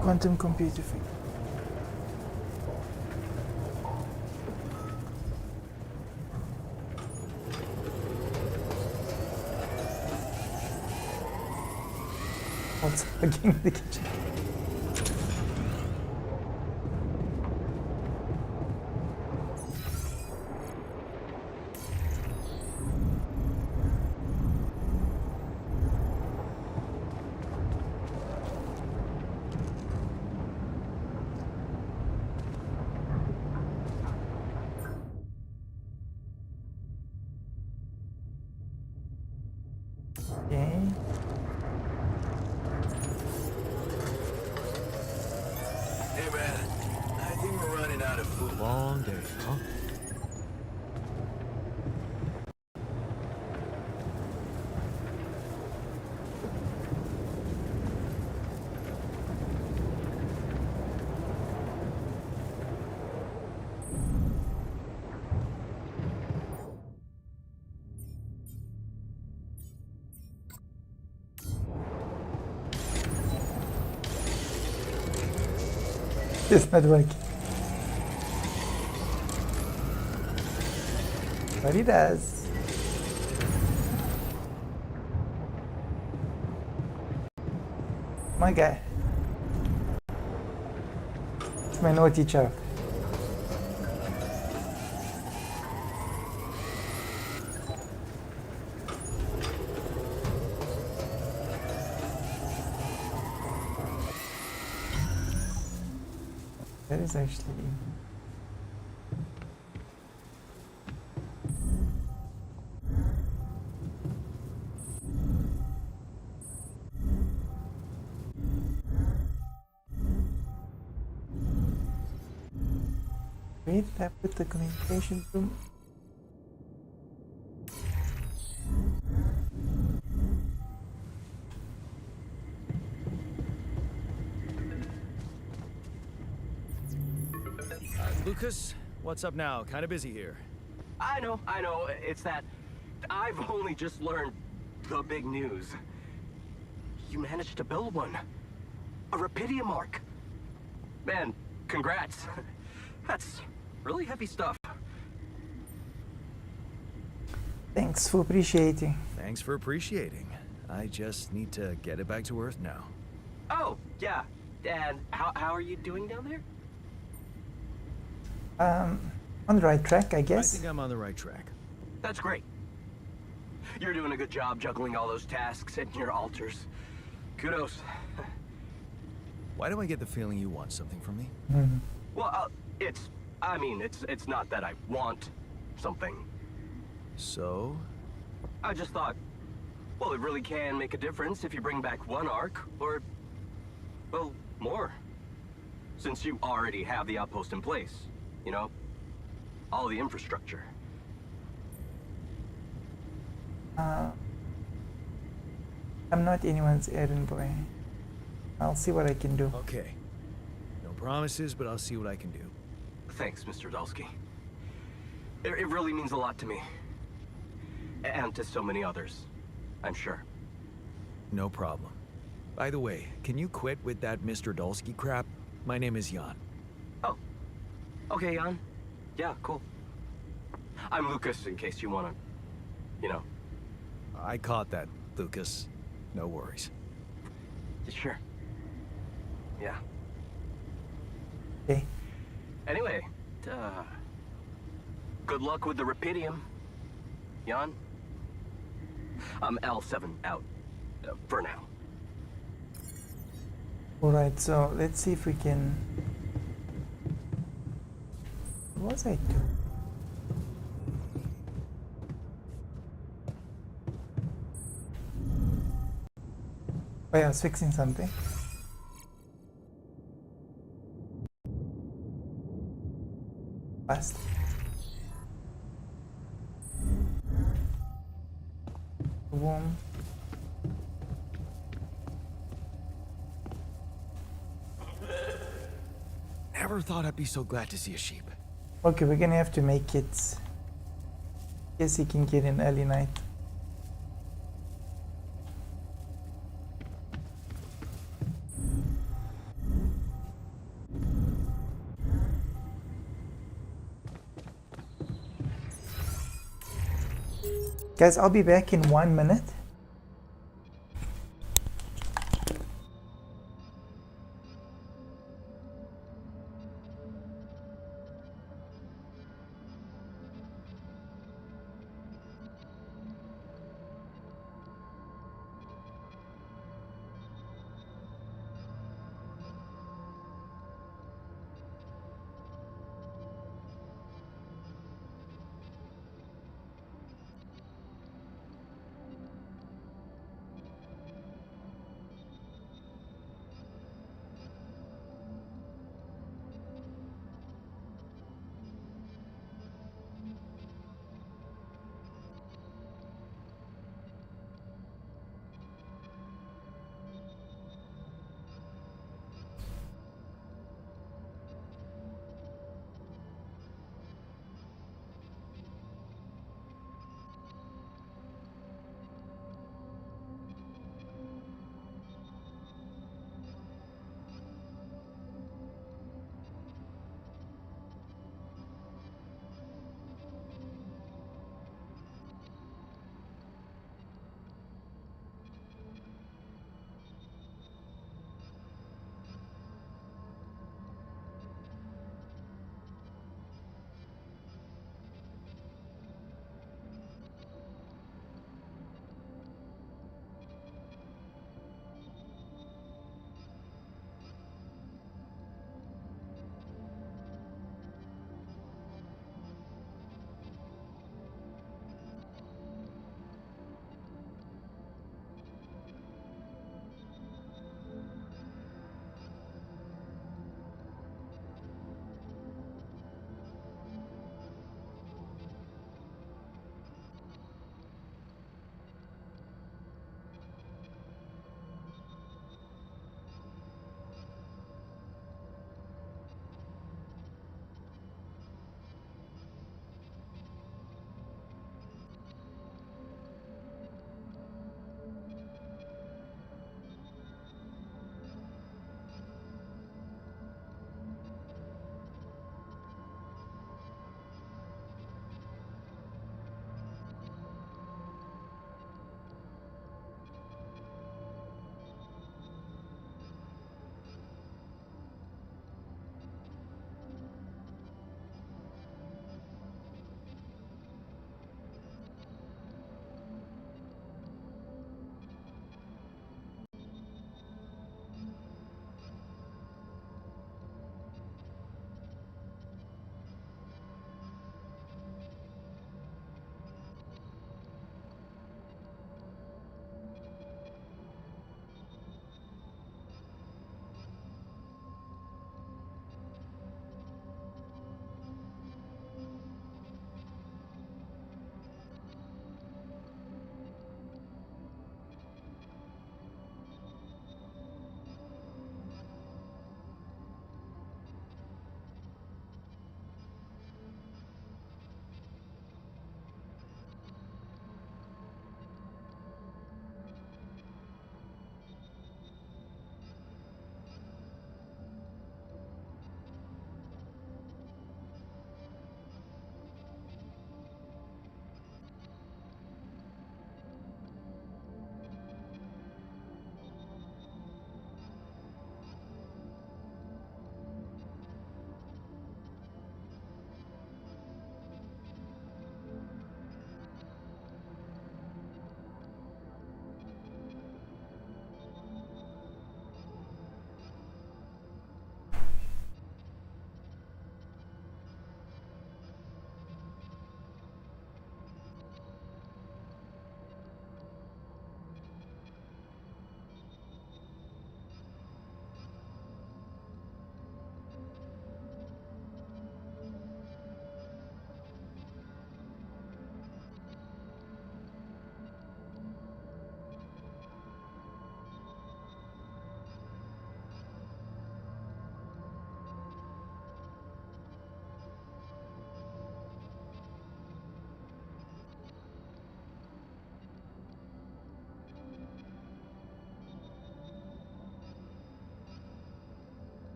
quantum computer fee. What's hugging the kitchen? Okay. Hey man, I think we're running out of food. Long day, huh? It's not working. But it does. My guy. It's my naughty child. That is actually where did I put the communication room? Lucas, what's up now? Kinda busy here. I know. It's that I've only just learned the big news. You managed to build one. A Rapidium arc. Man, congrats. That's really heavy stuff. Thanks for appreciating. Thanks for appreciating. I just need to get it back to Earth now. Oh, yeah. And how are you doing down there? On the right track, I I guess. think I'm on the right track. That's great. You're doing a good job juggling all those tasks and your altars. Kudos. Why do I get the feeling you want something from me? Well, it's not that I want something. So? I just thought, well, it really can make a difference if you bring back one arc, or, well, more. Since you already have the outpost in place, you know? All the infrastructure. I'm not anyone's errand boy. I'll see what I can do. Okay. No promises, but I'll see what I can do. Thanks, Mr. Dulski. It really means a lot to me. And to so many others, I'm sure. No problem. By the way, can you quit with that Mr. Dulski crap? My name is Jan. Oh. Okay, Jan. Yeah, cool. I'm Lucas, in case you wanna, you know. I caught that, Lucas. No worries. Sure. Yeah. Okay. Anyway, good luck with the Rapidium, Jan. I'm L7 out, for now. Alright, so let's see if we can... What was I doing? Oh yeah, I was fixing something. Fast. Boom. Never thought I'd be so glad to see a sheep. Okay, we're gonna have to make it. Guess he can get in early night. Guys, I'll be back in 1 minute.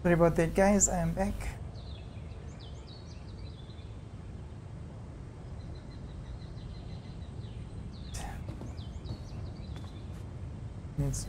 Sorry about that, guys. I am back. It's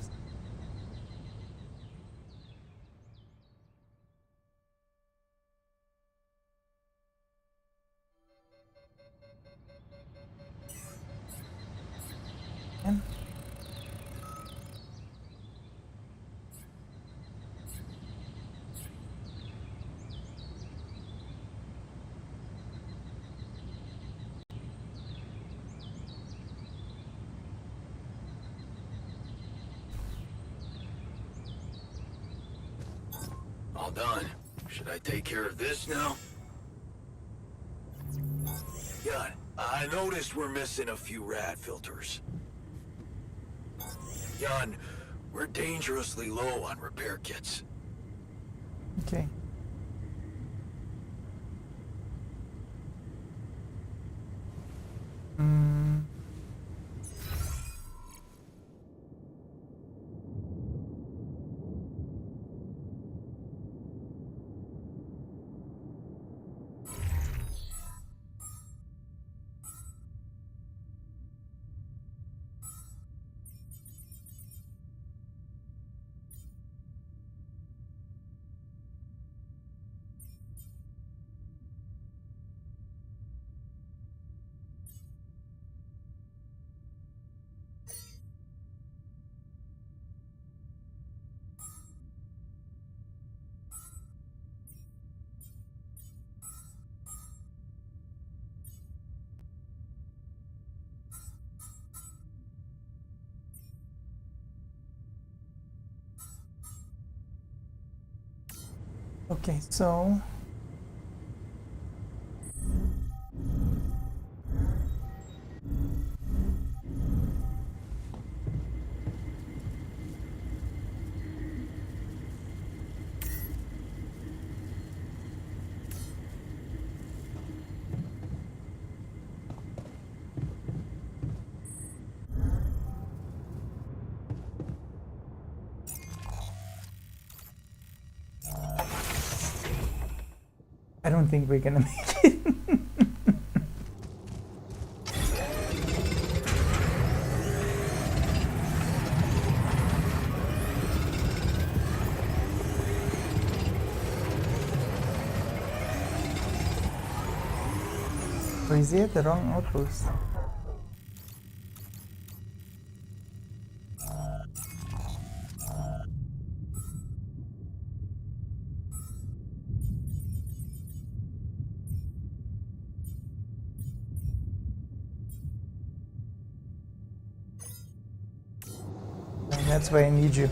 All done. Should I take care of this now? Jan, I noticed we're missing a few rad filters. Jan, we're dangerously low on repair kits. okay. Okay, so I don't think we're gonna make it. Or is he at the wrong outpost? And that's why I need you.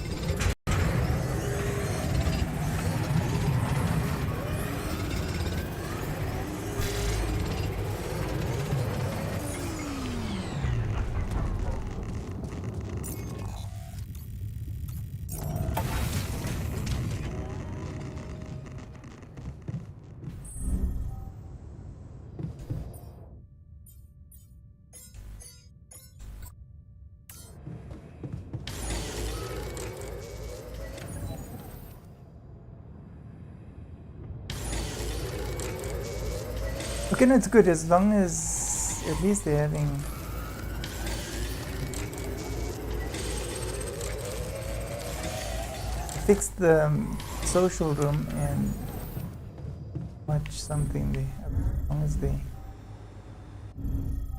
Okay, no, it's good as long as at least they're having fix the social room and watch something there, as long as they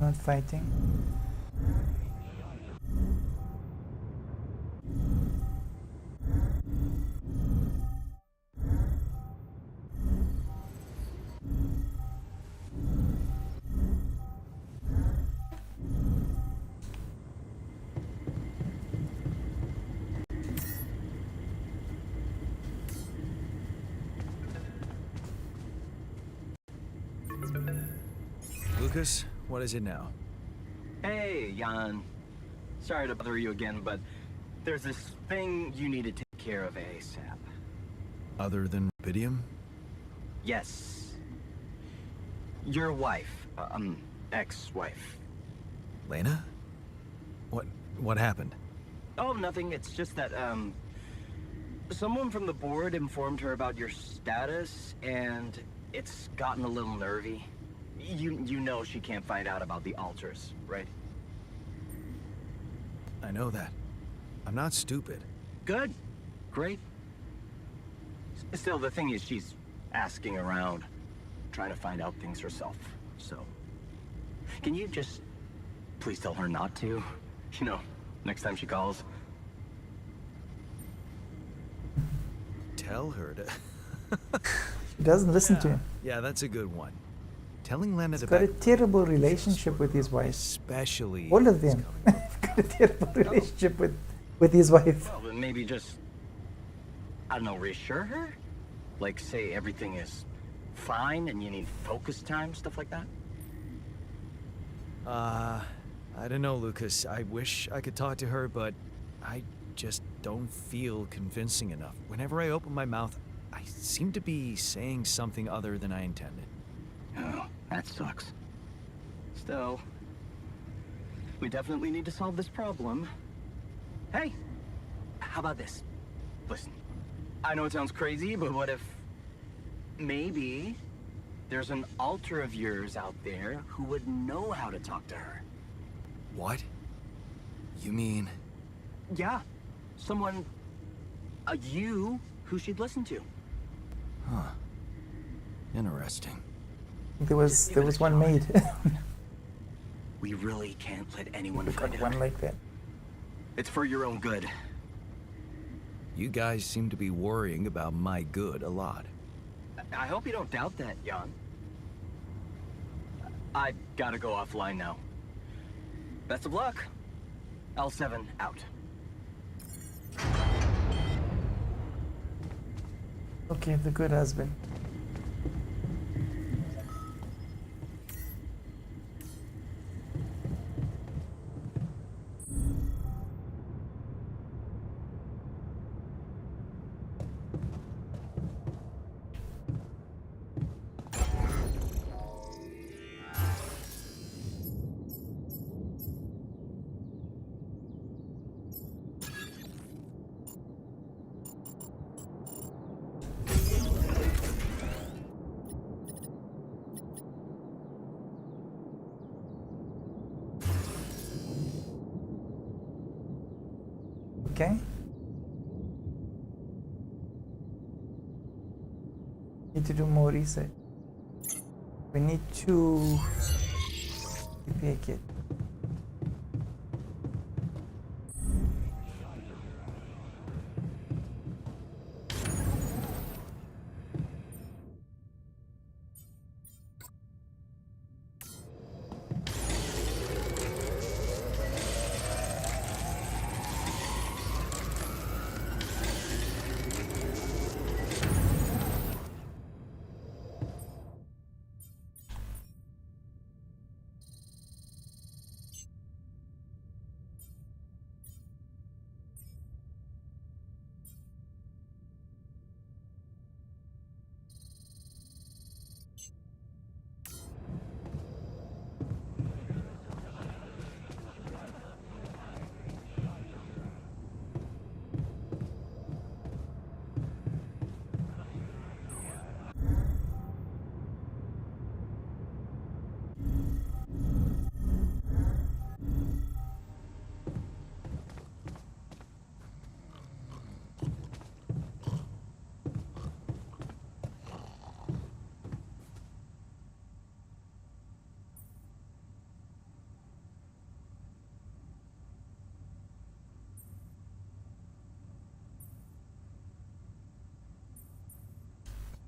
not fighting. Lucas, what is it now? Hey, Jan. Sorry to bother you again, but there's this thing you need to take care of ASAP. Other than rubidium? Yes. Your wife, ex-wife. Lena? What happened? Oh, nothing. It's just that, Someone from the board informed her about your status, and it's gotten a little nervy. You know she can't find out about the altars, right? I know that. I'm not stupid. Good. Great. Still, the thing is, she's asking around, trying to find out things herself. So, can you just please tell her not to? You know, next time she calls. Tell her to... He doesn't listen to him. Yeah, that's a good one. Telling Lena He's to got a back... terrible relationship with his wife. Especially... All of them. Got a terrible relationship with his wife. Well, then maybe just, I don't know, reassure her? Like, say everything is fine and you need focus time, stuff like that? I don't know, Lucas. I wish I could talk to her, but I just don't feel convincing enough. Whenever I open my mouth, I seem to be saying something other than I intended. Oh, that sucks. Still, we definitely need to solve this problem. Hey, how about this? Listen, I know it sounds crazy, but what if maybe there's an alter of yours out there who would know how to talk to her? What? You mean... Yeah, someone, you, who she'd listen to. Huh. Interesting. There was one made. We really can't let anyone We've got find one out. like that. It's for your own good. You guys seem to be worrying about my good a lot. I hope you don't doubt that, Jan. I gotta go offline now. Best of luck. L7 out. Okay, the good husband. Okay. Need to do more research. We need to repair kit.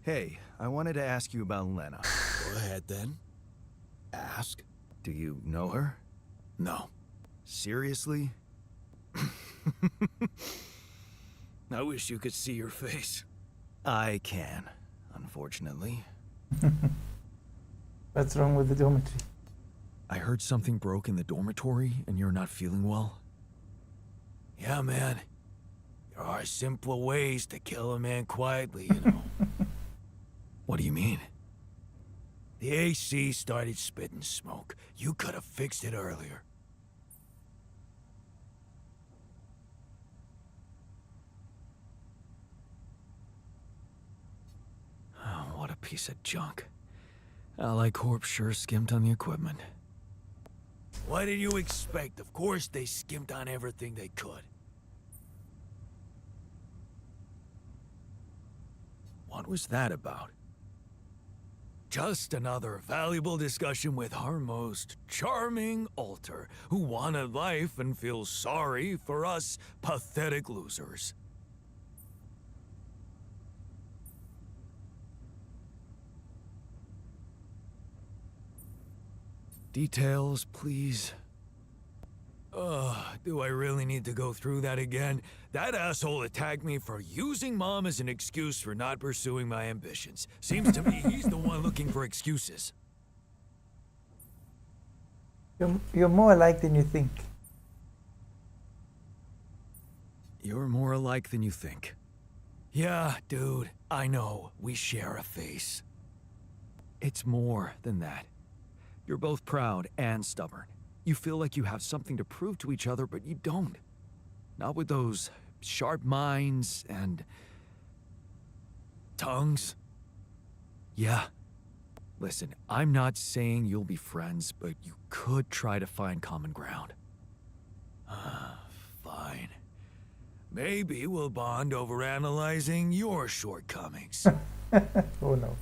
Hey, I wanted to ask you about Lena. Go ahead then. Ask. Do you know her? No. Seriously? I wish you could see your face. I can, unfortunately. What's wrong with the dormitory? I heard something broke in the dormitory and you're not feeling well. Yeah, man. There are simpler ways to kill a man quietly, you know. What do you mean? The AC started spitting smoke. You could have fixed it earlier. piece of junk. Ally Corp sure skimped on the equipment. What did you expect? Of course they skimped on everything they could. What was that about? Just another valuable discussion with our most charming alter, who wanted life and feels sorry for us pathetic losers. Details, please. Do I really need to go through that again? That asshole attacked me for using Mom as an excuse for not pursuing my ambitions. Seems to me he's the one looking for excuses. You're more alike than you think. You're more alike than you think. Yeah, dude, I know. We share a face. It's more than that. You're both proud and stubborn. You feel like you have something to prove to each other, but you don't. Not with those sharp minds and... tongues? Yeah. Listen, I'm not saying you'll be friends, but you could try to find common ground. Fine. Maybe we'll bond over analyzing your shortcomings. Oh no.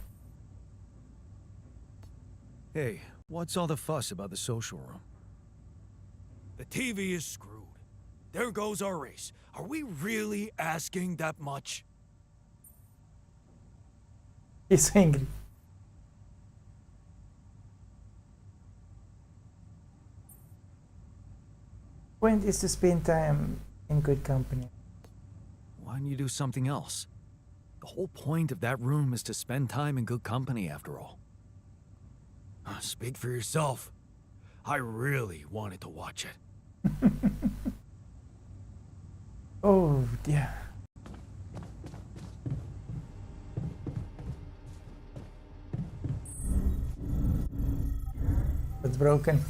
Hey, what's all the fuss about the social room? The TV is screwed. There goes our race. Are we really asking that much? He's angry. Point is to spend time in good company. Why don't you do something else? The whole point of that room is to spend time in good company, after all. Speak for yourself. I really wanted to watch it. Oh dear. It's broken.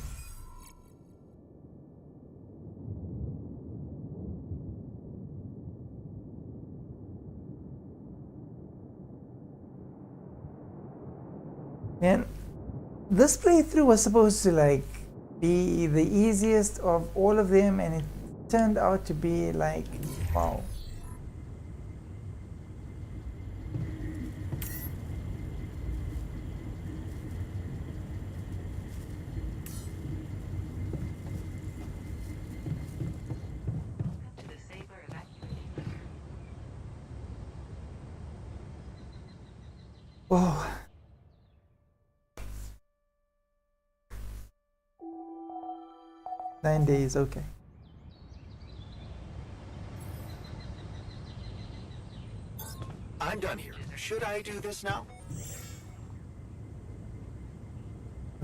And this playthrough was supposed to like be the easiest of all of them, and it turned out to be like, wow. Whoa. Nine days, okay. I'm done here. Should I do this now?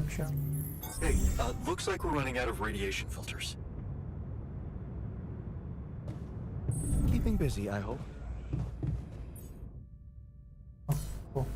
Sure. Hey, looks like we're running out of radiation filters. Keeping busy, I hope. Cool.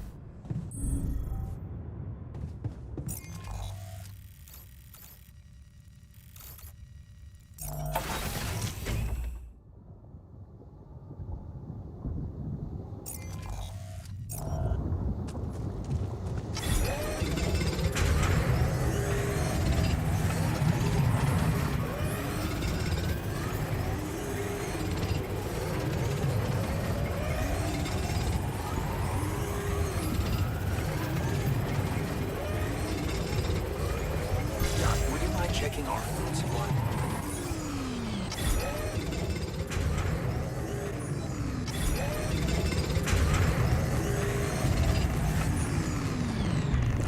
Would you mind checking our food supply?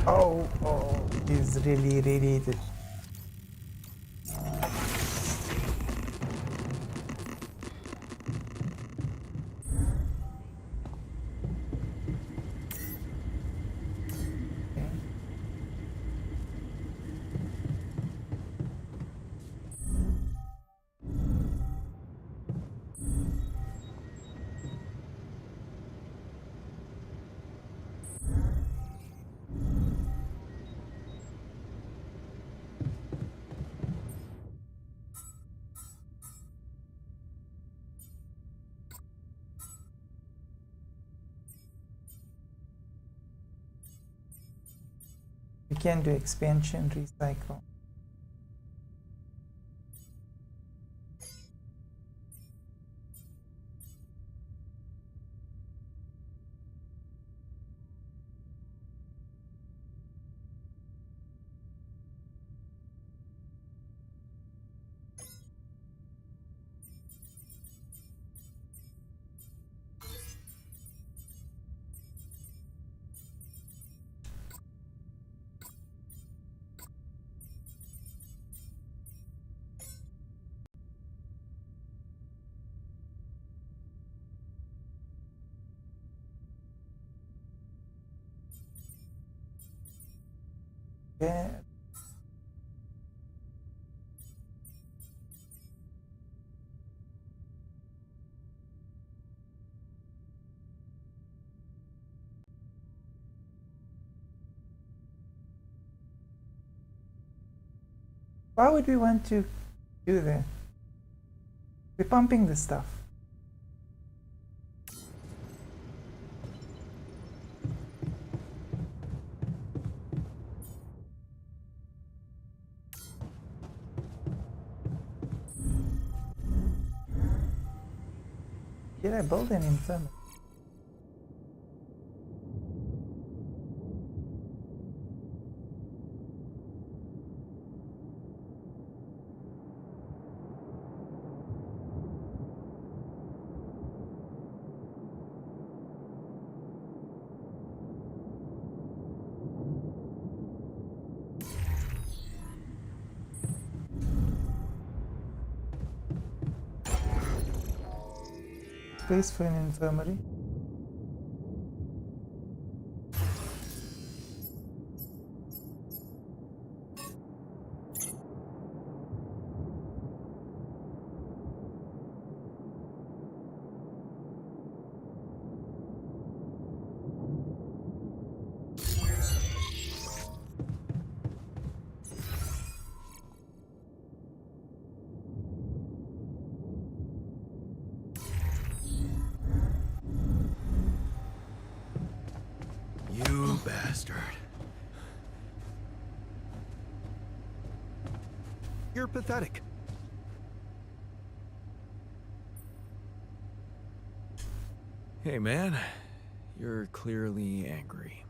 Oh, he's really radiated. We can do expansion, recycle. Okay. Why would we want to do that? We're pumping the stuff. Did I build an infirmary? Space for an infirmary. You bastard. You're pathetic. Hey man, you're clearly angry.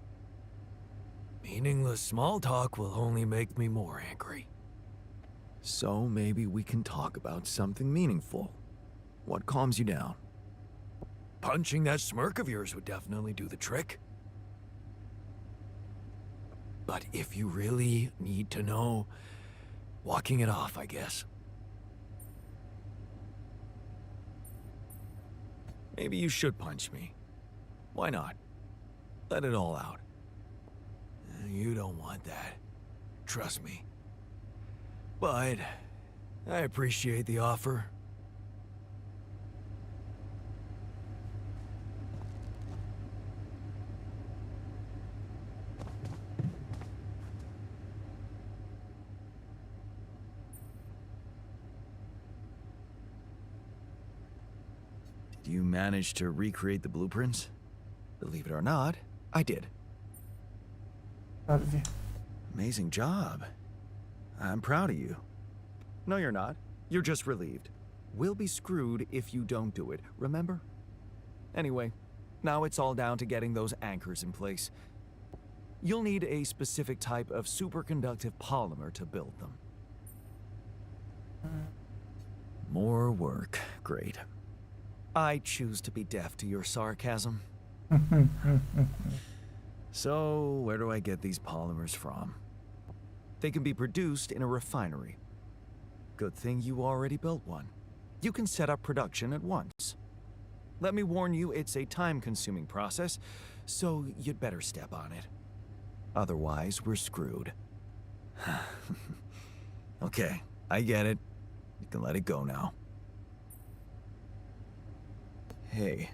Meaningless small talk will only make me more angry. So maybe we can talk about something meaningful. What calms you down? Punching that smirk of yours would definitely do the trick. But if you really need to know, walking it off, I guess. Maybe you should punch me. Why not? Let it all out. You don't want that. Trust me. But I appreciate the offer. Did you manage to recreate the blueprints? Believe it or not, I did. Proud of you. Amazing job. I'm proud of you. No, you're not. You're just relieved. We'll be screwed if you don't do it, remember? Anyway, now it's all down to getting those anchors in place. You'll need a specific type of superconductive polymer to build them. More work. Great. I choose to be deaf to your sarcasm. So, where do I get these polymers from? They can be produced in a refinery. Good thing you already built one. You can set up production at once. Let me warn you, it's a time-consuming process, so you'd better step on it. Otherwise, we're screwed. Okay, I get it. You can let it go now. Hey,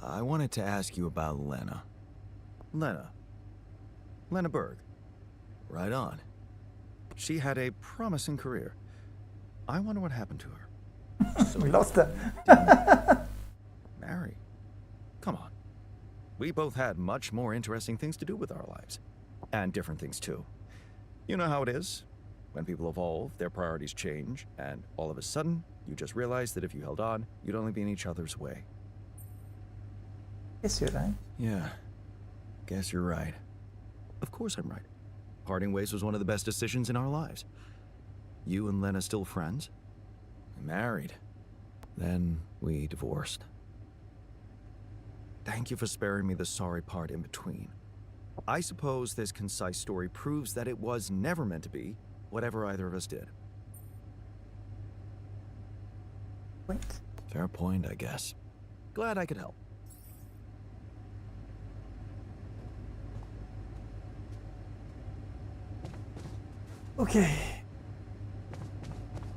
I wanted to ask you about Lena. Lena Berg. Right on. She had a promising career. I wonder what happened to her. We lost her. Mary. Come on. We both had much more interesting things to do with our lives. And different things too. You know how it is. When people evolve, their priorities change, and all of a sudden, you just realize that if you held on, you'd only be in each other's way. Yes, you're right. Yeah. Guess you're right. Of course I'm right. Parting ways was one of the best decisions in our lives. You and Lena still friends? We married. Then we divorced. Thank you for sparing me the sorry part in between. I suppose this concise story proves that it was never meant to be, whatever either of us did. Point. Fair point, I guess. Glad I could help. Okay.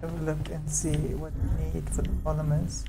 Have a look and see what we need for the polymers.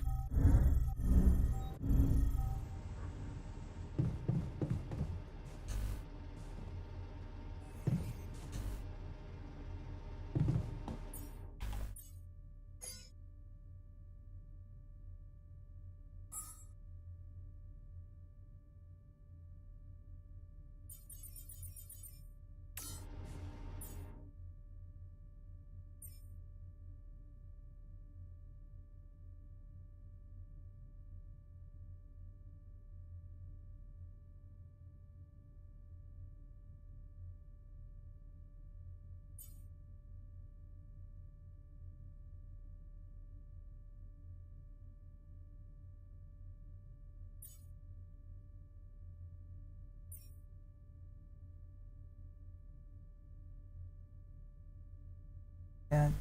And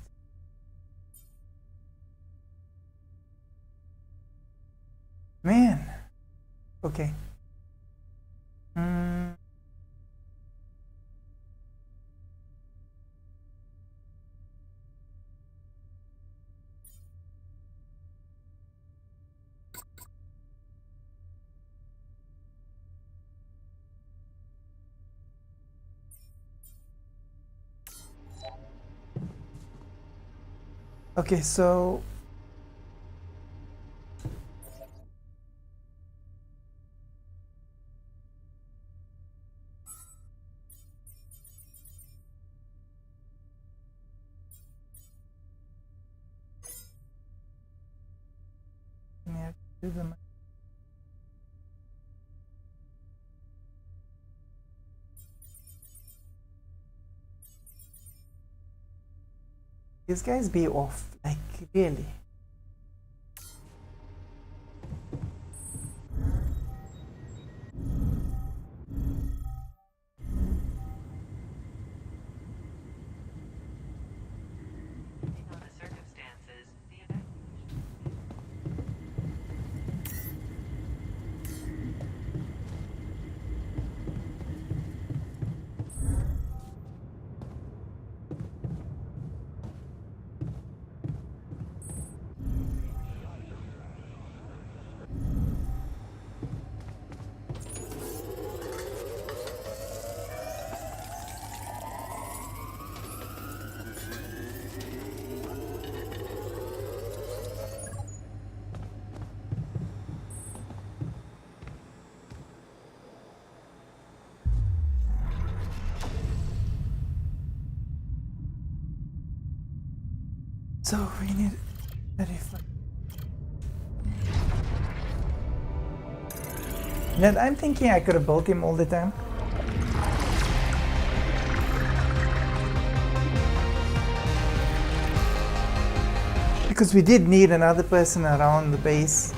man, okay. Okay, so we have to do them. These guys be off, like really. So we need 35. Yet I'm thinking I could have built him all the time. Because we did need another person around the base.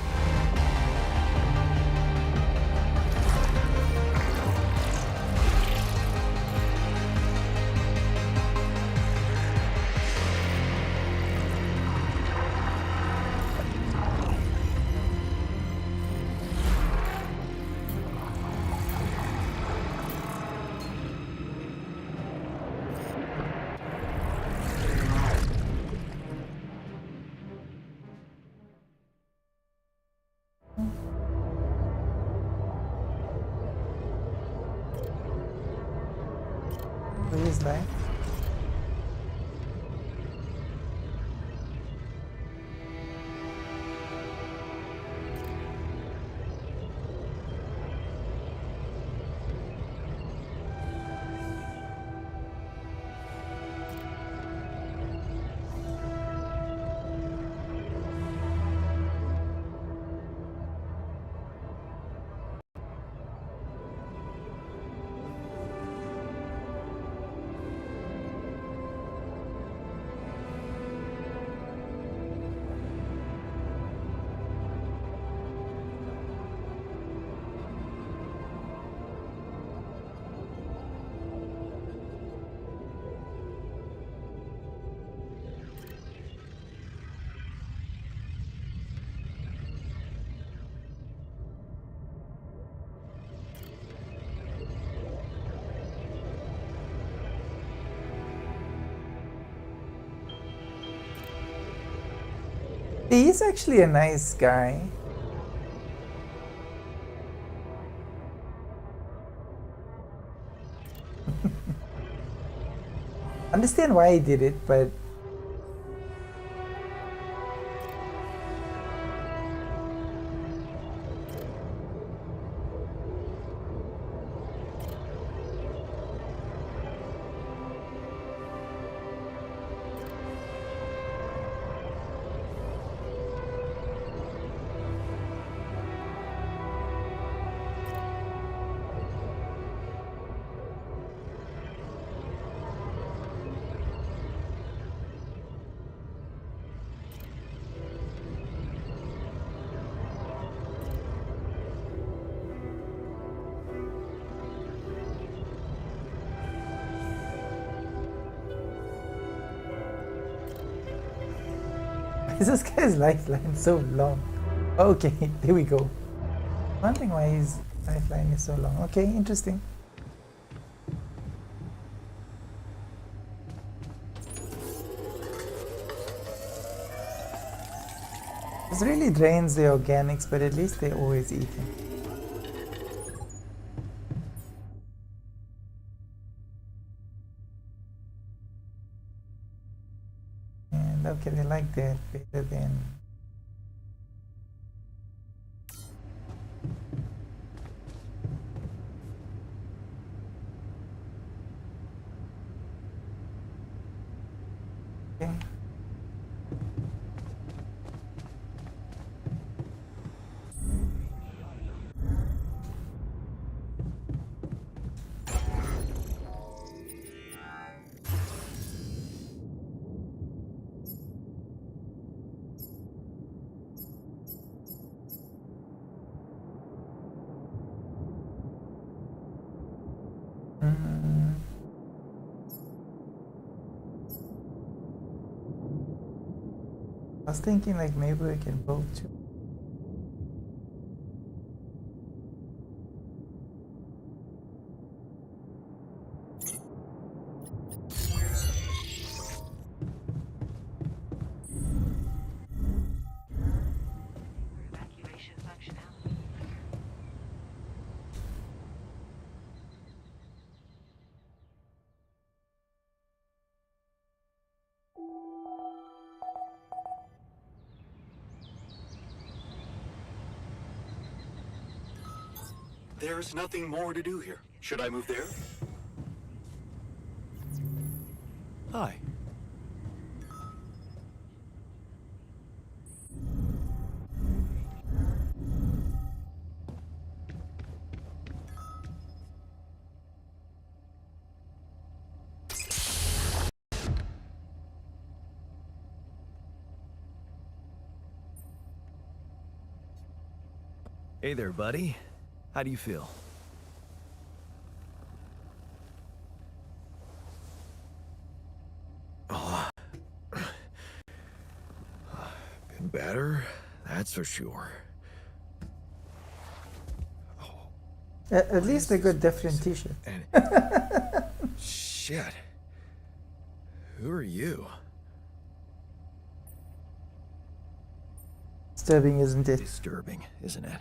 Please, right? He's actually a nice guy. Understand why he did it, but is this guy's lifeline so long? Okay, there we go. Wondering why his lifeline is so long. Okay, interesting. This really drains the organics, but at least they're always eating. And okay, they like that better than. Okay. I was thinking like maybe we can build two. There's nothing more to do here. Should I move there? Hi. Hey there, buddy. How do you feel? Oh, been better, that's for sure. At least they got different t-shirt. Shit. Who are you? Disturbing, isn't it? Disturbing, isn't it?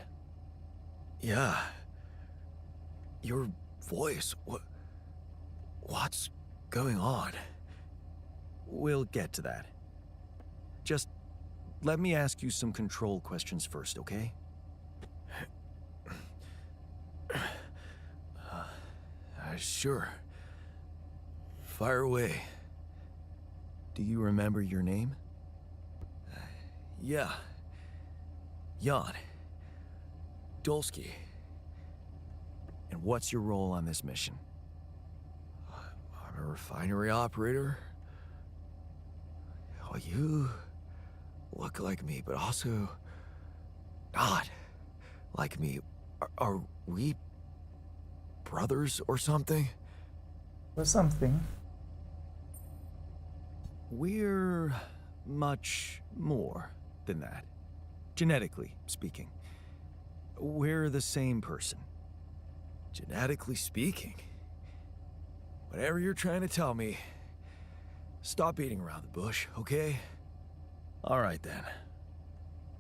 Yeah. Your voice, what's going on? We'll get to that. Just let me ask you some control questions first, okay? Sure. Fire away. Do you remember your name? Yeah. Jan. Dolsky. And what's your role on this mission? I'm a refinery operator. Oh, you look like me, but also not like me. Are we brothers or something? Or something. We're much more than that. Genetically speaking. We're the same person. Genetically speaking? Whatever you're trying to tell me, stop beating around the bush, okay? All right then.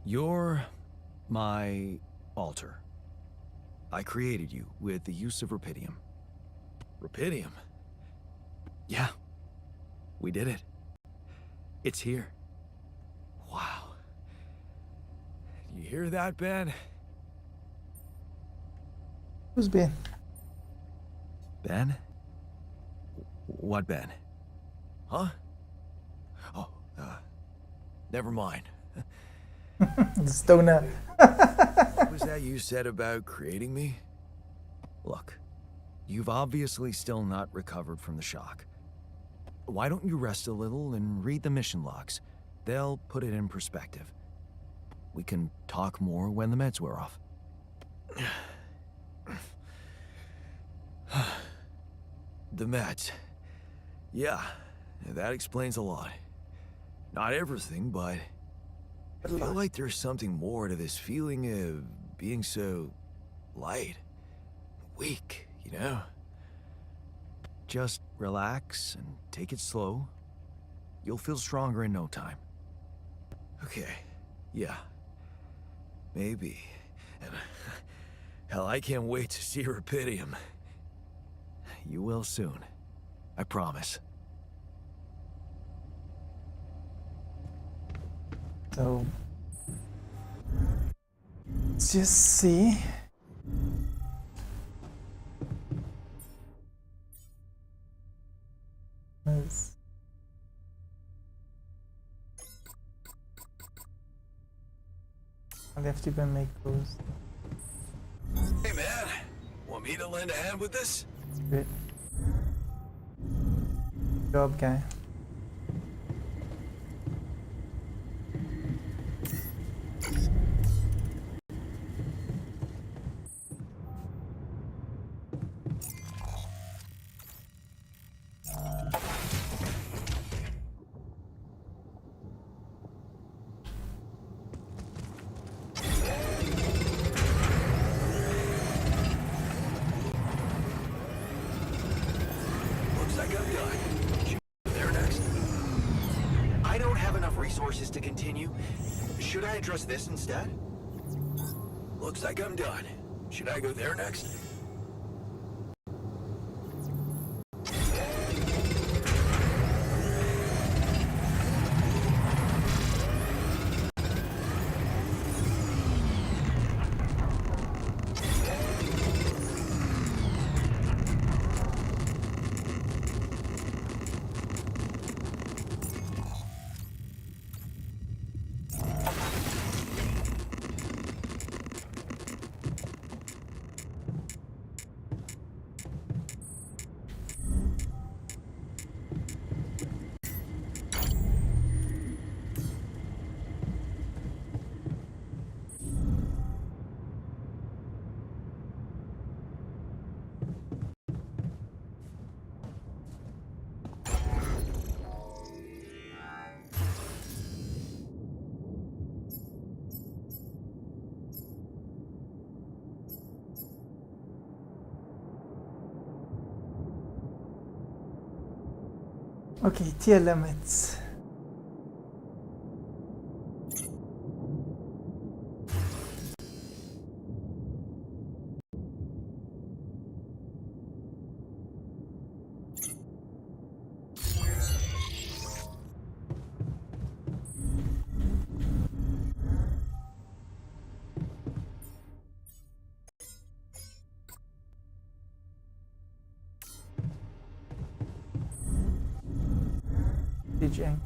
You're my alter. I created you with the use of Rapidium. Rapidium? Yeah. We did it. It's here. Wow. You hear that, Ben? Who's Ben? Ben? What Ben? Huh? Oh, never mind. The stoner. What was that you said about creating me? Look, you've obviously still not recovered from the shock. Why don't you rest a little and read the mission logs? They'll put it in perspective. We can talk more when the meds wear off. The meds. Yeah, that explains a lot. Not everything, but I feel like there's something more to this feeling of being so light, weak, you know? Just relax and take it slow. You'll feel stronger in no time. Okay, yeah. Maybe. And hell, I can't wait to see Rapidium. You will soon. I promise. So let's just see. I'll have to go make those. Hey man, want me to lend a hand with this? Good job, guy. Resources to continue. Should I address this instead? Looks like I'm done. Should I go there next? Okay, tier limits. DJ.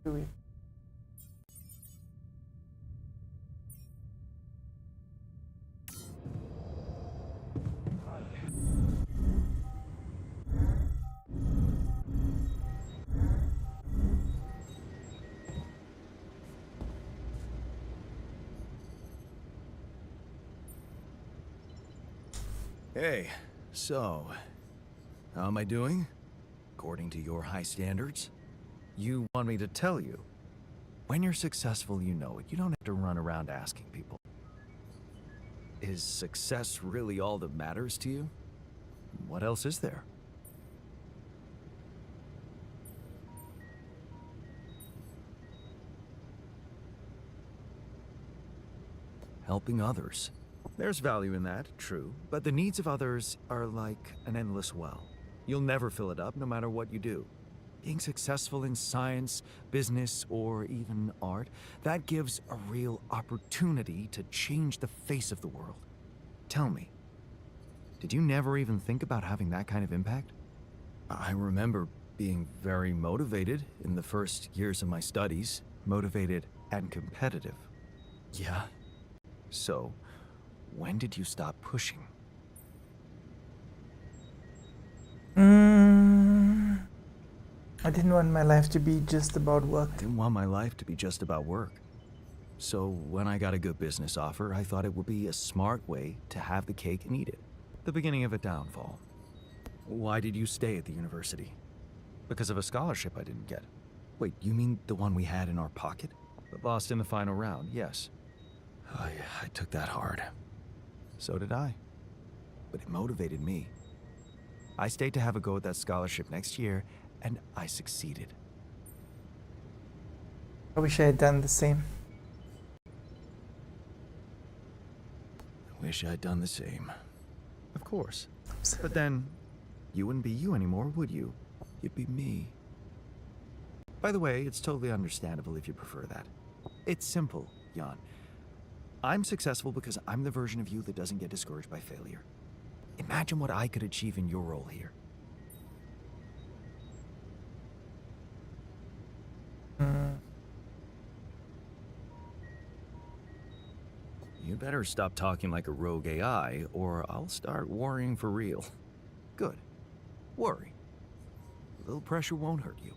do it. Hey, so, how am I doing? According to your high standards? You want me to tell you? When you're successful, you know it. You don't have to run around asking people. Is success really all that matters to you? What else is there? Helping others. There's value in that, true, but the needs of others are like an endless well. You'll never fill it up no matter what you do. Being successful in science, business, or even art, that gives a real opportunity to change the face of the world. Tell me, did you never even think about having that kind of impact? I remember being very motivated in the first years of my studies, motivated and competitive. Yeah. So, when did you stop pushing? I didn't want my life to be just about work. I didn't want my life to be just about work. So when I got a good business offer, I thought it would be a smart way to have the cake and eat it. The beginning of a downfall. Why did you stay at the university? Because of a scholarship I didn't get. Wait, you mean the one we had in our pocket? But lost in the final round, yes. I took that hard. So did I. But it motivated me. I stayed to have a go at that scholarship next year, and I succeeded. I wish I had done the same. I wish I'd done the same. Of course. But then, you wouldn't be you anymore, would you? You'd be me. By the way, it's totally understandable if you prefer that. It's simple, Jan. I'm successful because I'm the version of you that doesn't get discouraged by failure. Imagine what I could achieve in your role here. You better stop talking like a rogue AI, or I'll start worrying for real. Good. Worry. A little pressure won't hurt you.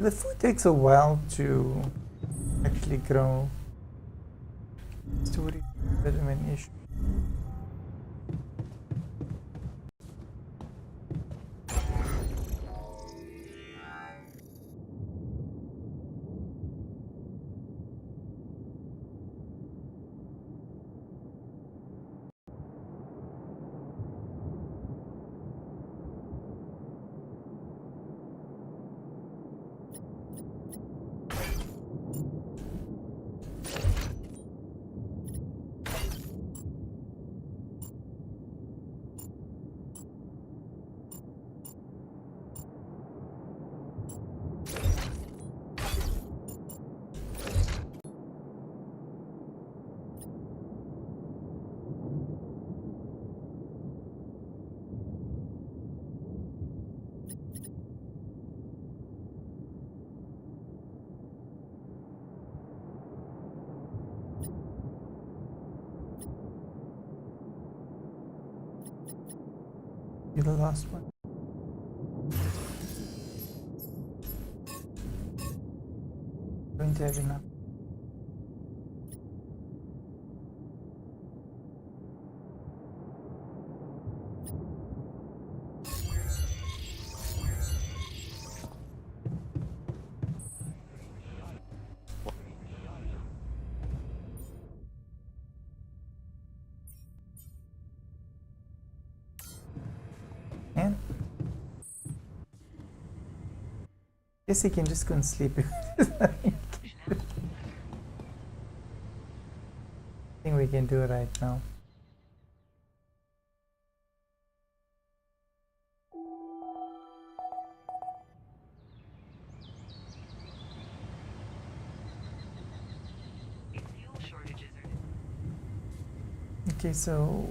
The food takes a while to actually grow. Storage is a bit of an issue. You're the last one. Going to have enough. Guess he can just go and sleep. I think we can do it right now. Okay, so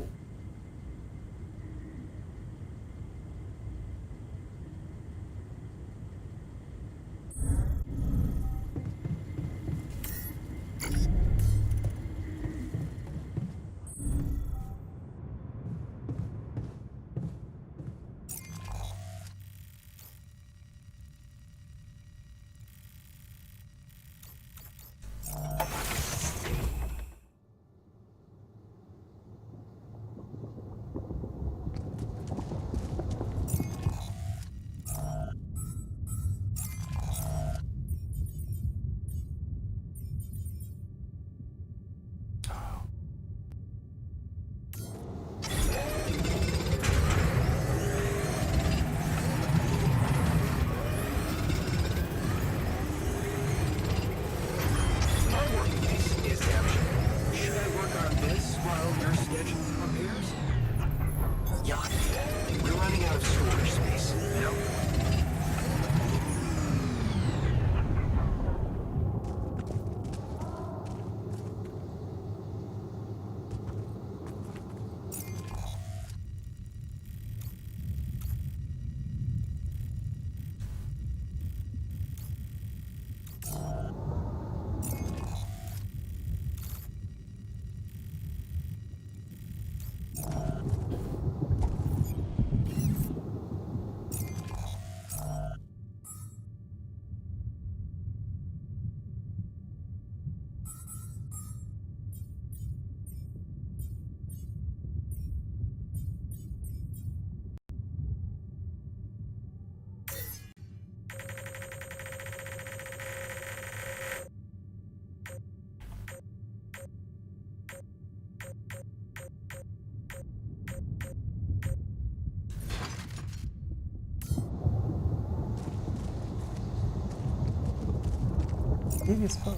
leave his phone.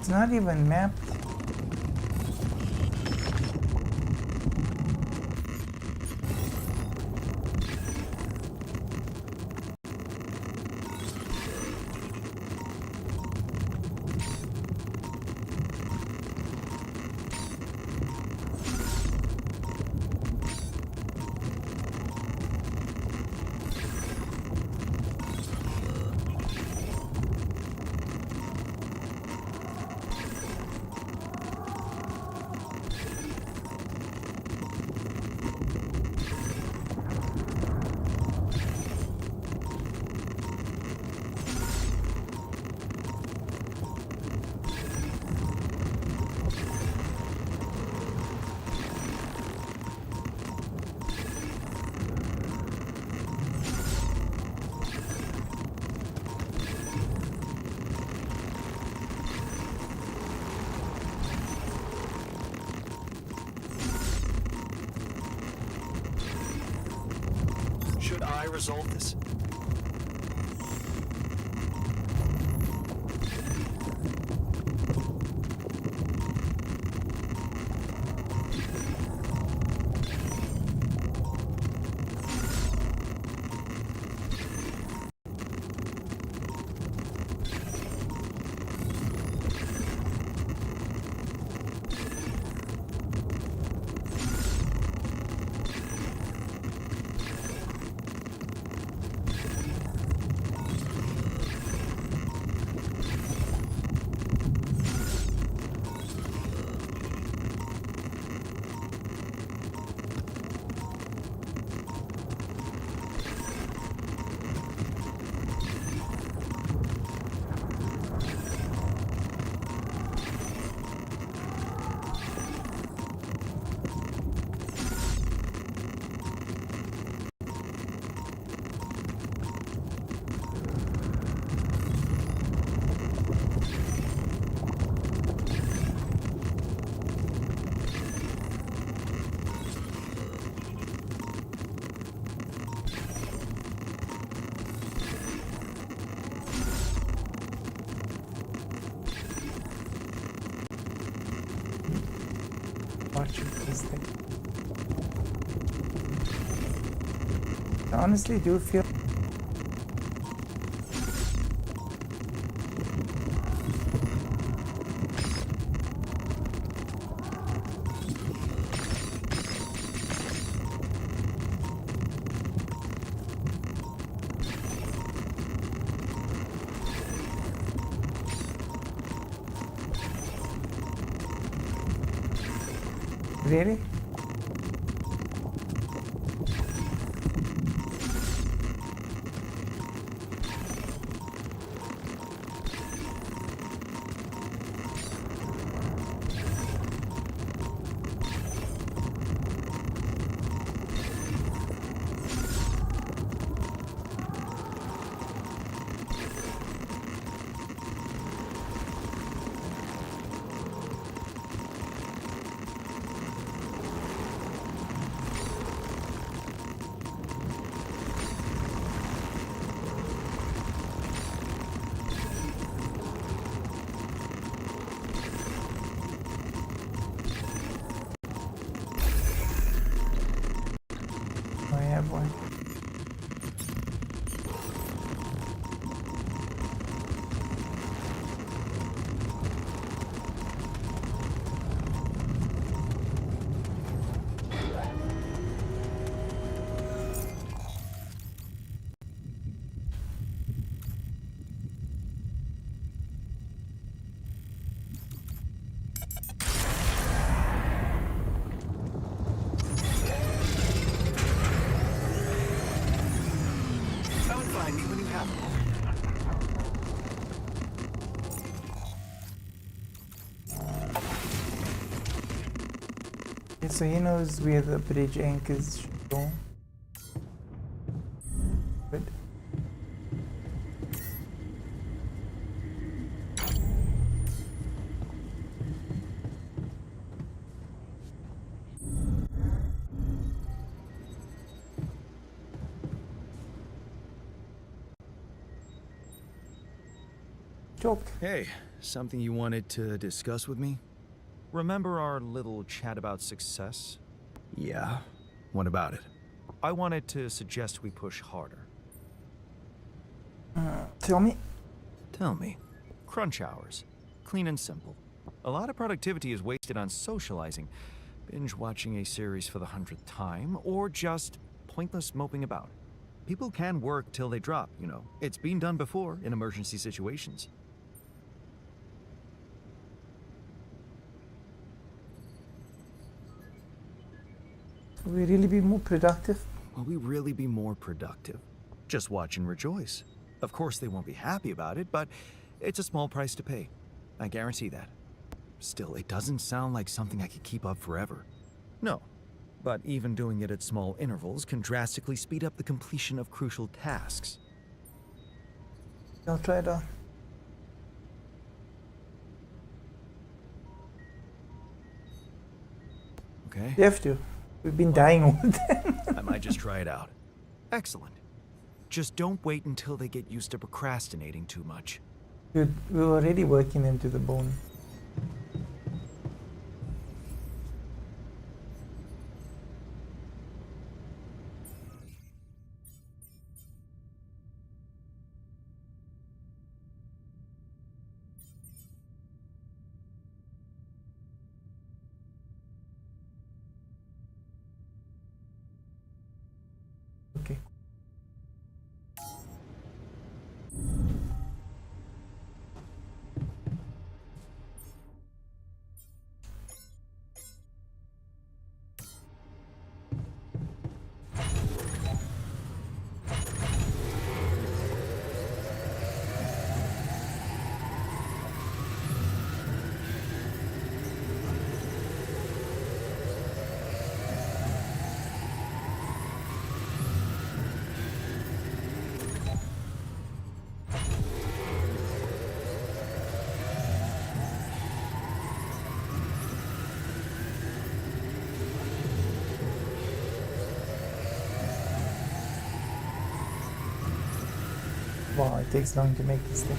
It's not even mapped. Should I resolve this? I honestly do feel really. I have one. Come find me when you have one. Okay, so he knows where the bridge anchors should go. Good. Joke. Hey, something you wanted to discuss with me? Remember our little chat about success? Yeah. What about it? I wanted to suggest we push harder. Tell me. Tell me. Crunch hours. Clean and simple. A lot of productivity is wasted on socializing, binge watching a series for the 100th time, or just pointless moping about. People can work till they drop, you know. It's been done before in emergency situations. Will we really be more productive? Will we really be more productive? Just watch and rejoice. Of course they won't be happy about it, but it's a small price to pay. I guarantee that. Still, it doesn't sound like something I could keep up forever. No, but even doing it at small intervals can drastically speed up the completion of crucial tasks. I'll try it out. Okay? You have to. We've been dying all the time. I might just try it out. Excellent. Just don't wait until they get used to procrastinating too much. Dude, we're already working them to the bone. Okay. Wow, it takes long to make this thing.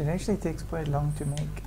It actually takes quite long to make.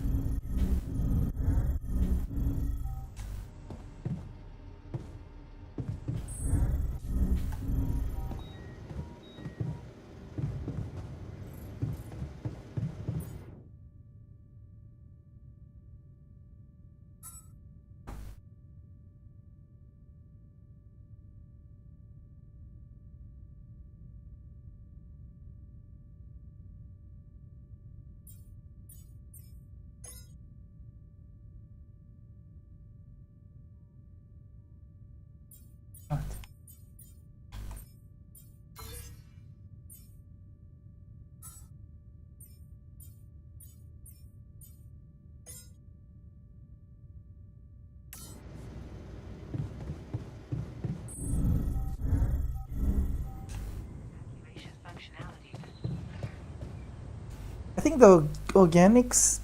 I think the organics,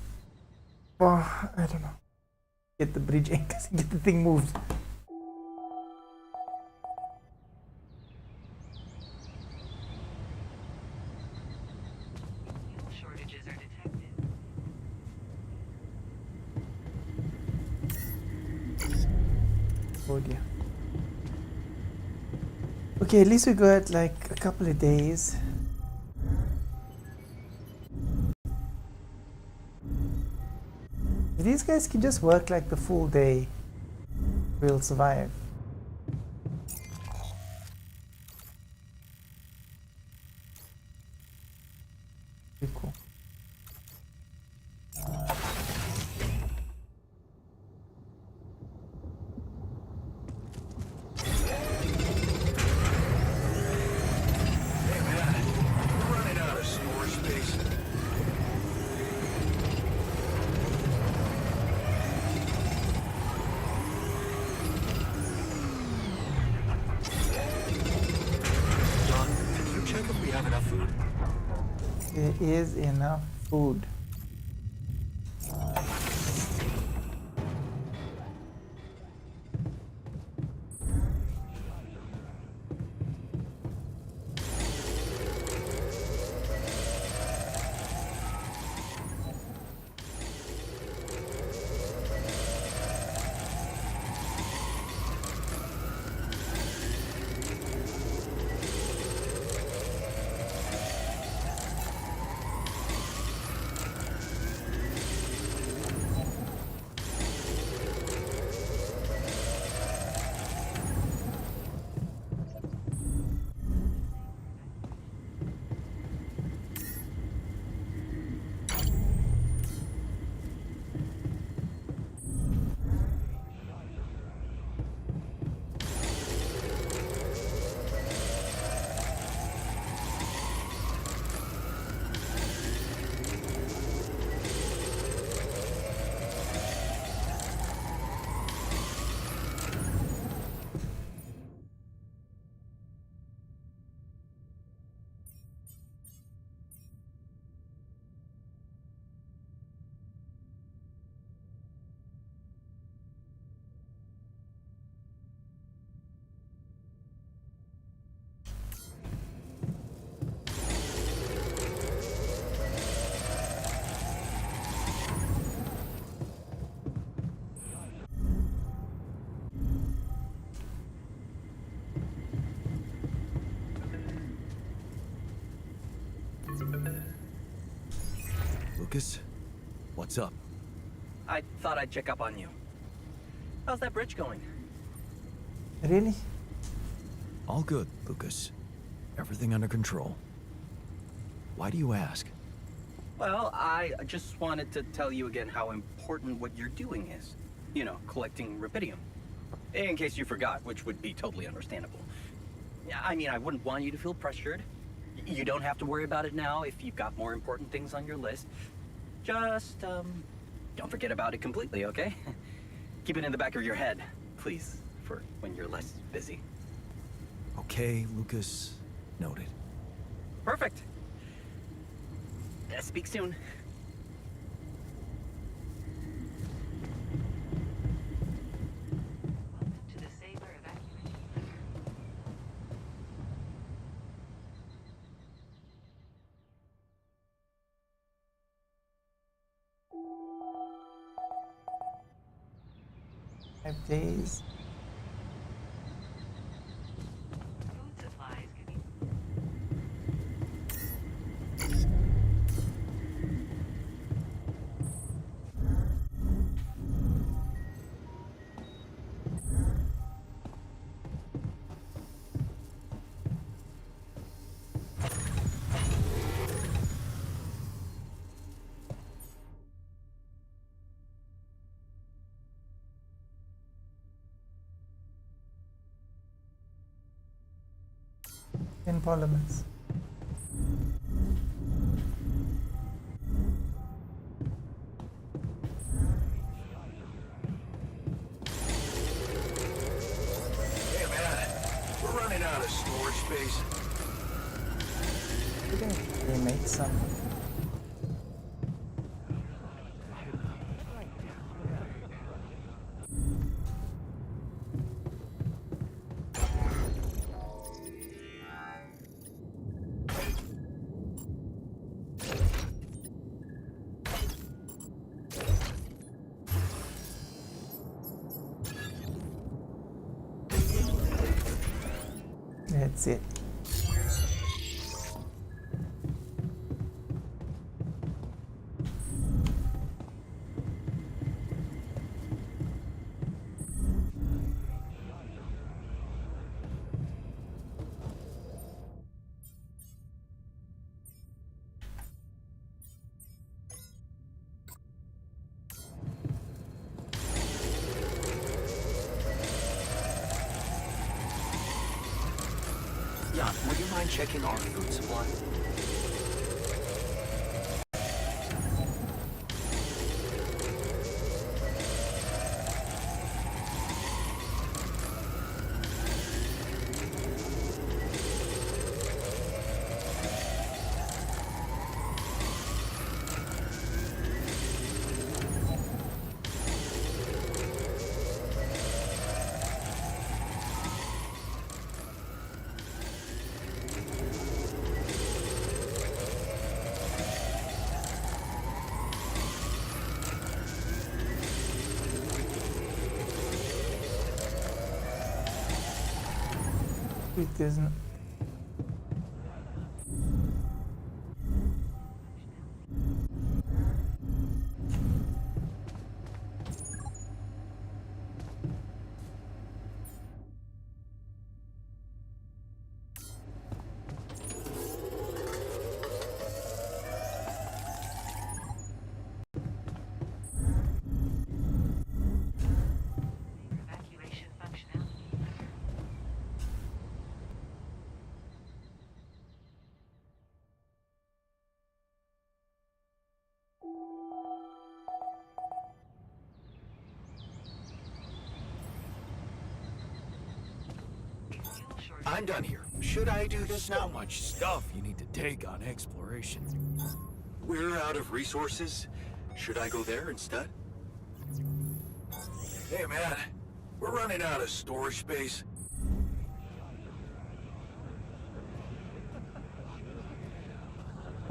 oh, I don't know. Get the bridge anchors, get the thing moved. Shortages are detected. Oh dear. Okay, at least we got like a couple of days. If these guys can just work like the full day, we'll survive. Pretty cool. Hey man, we're running out of storage space. John, can you check if we have enough food? There is enough food. Lucas, what's up? I thought I'd check up on you. How's that bridge going? Really? All good, Lucas. Everything under control. Why do you ask? Well, I just wanted to tell you again how important what you're doing is. You know, collecting rubidium. In case you forgot, which would be totally understandable. I mean, I wouldn't want you to feel pressured. You don't have to worry about it now if you've got more important things on your list. Just, don't forget about it completely, okay? Keep it in the back of your head, please, for when you're less busy. Okay, Lucas. Noted. Perfect. Speak soon. 5 days. Food supplies can be In polymers. Hey man, we're running out of storage space. We can remake some. That's it. Jan, would you mind checking our food supply? It isn't. evacuation functionality. Fuel shortage. I'm done here. Should I do this So now? much stuff you need to take on exploration. We're out of resources. Should I go there instead? Hey man, we're running out of storage space.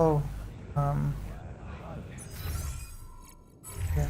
Oh, yeah.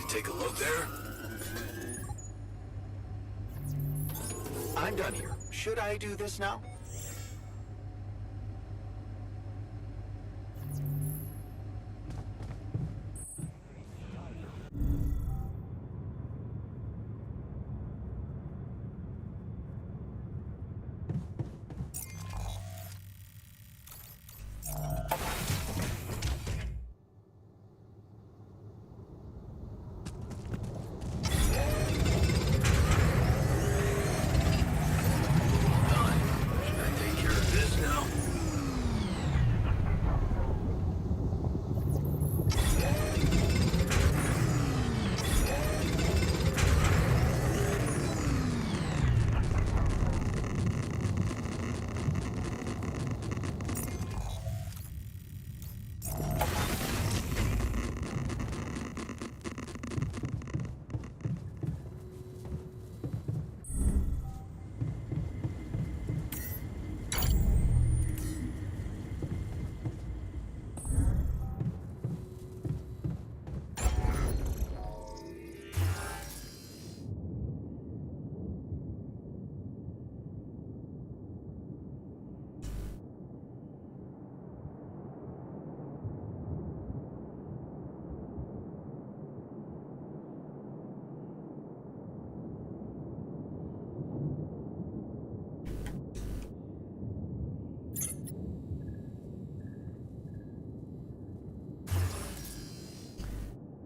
to take a look there? I'm done here. Should I do this now? Should I take care of this now?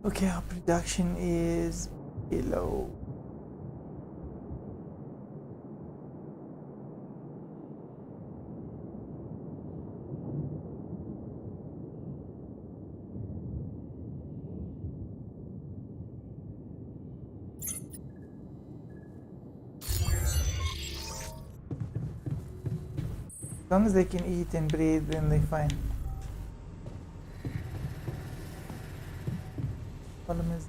Okay, our production is below. As long as they can eat and breathe, then they're fine. Problem is,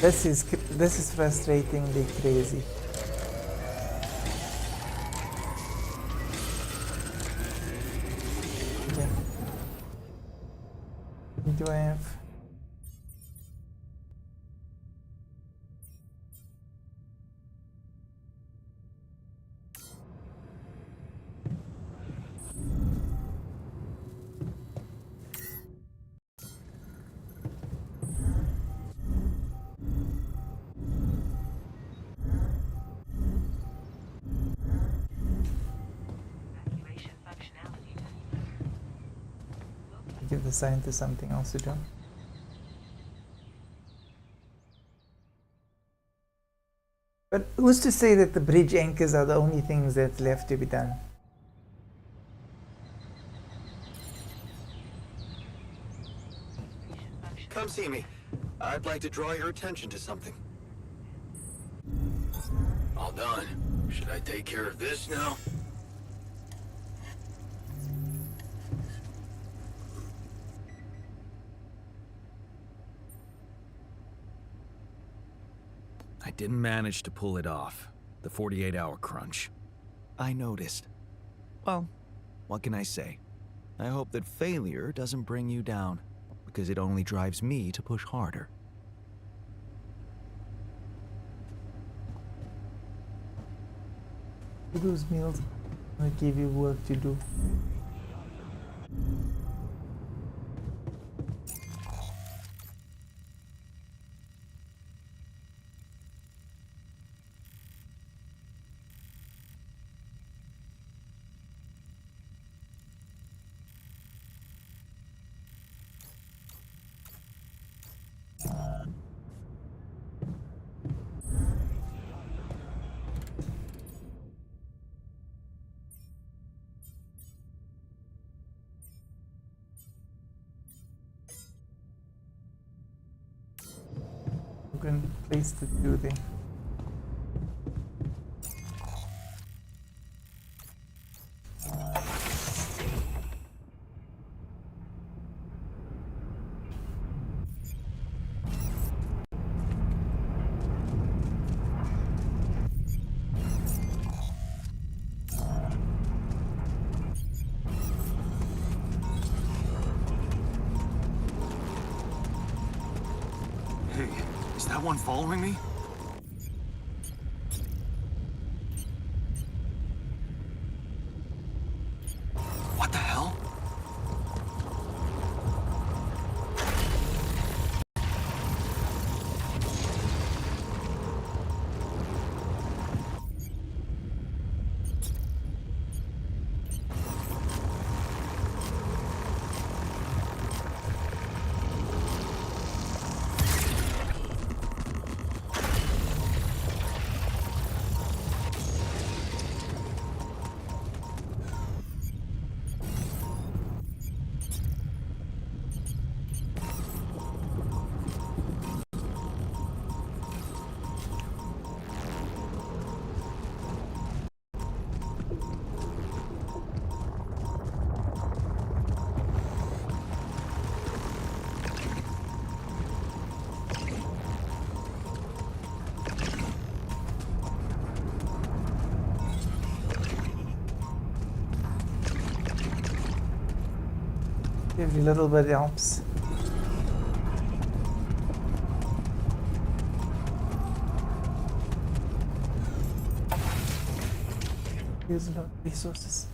this is frustratingly crazy. Okay. What do I have? Evacuation functionality. Give the scientist something else to do. But who's to say that the bridge anchors are the only things that's left to be done? Come see me. I'd like to draw your attention to something. All done. Should I take care of this now? I didn't manage to pull it off. The 48-hour crunch. I noticed. Well, what can I say? I hope that failure doesn't bring you down, because it only drives me to push harder. Those meals will give you work to do. Good place to do them. Hey, is that one following me? What the hell? Every little bit helps. Use a lot of resources.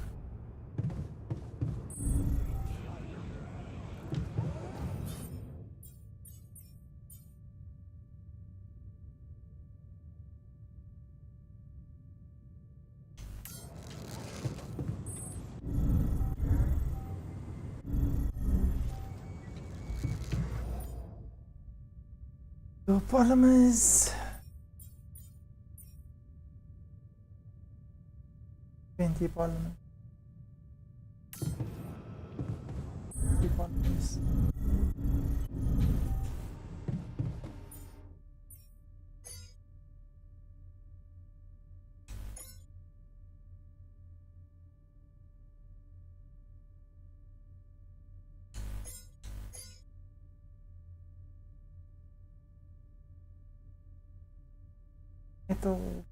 So polymers. 20 polymers. 20 polymers. Metal.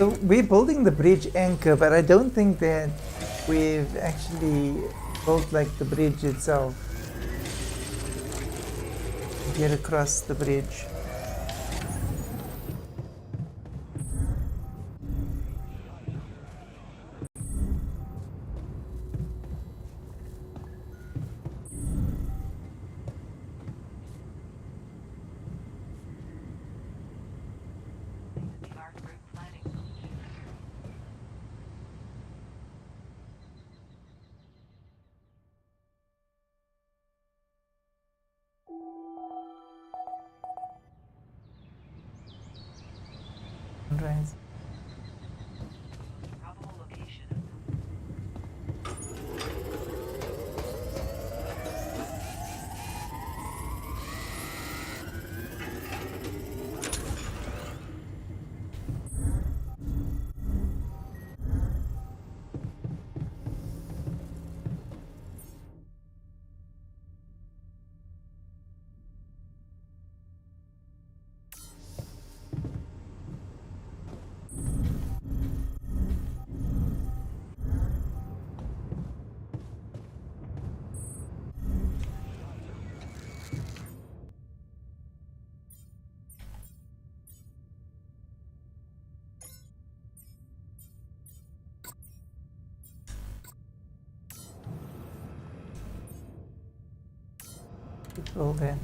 So we're building the bridge anchor, but I don't think that we've actually built like the bridge itself. Get across the bridge. The arc route planning. Sunrise. Probable location. Build that.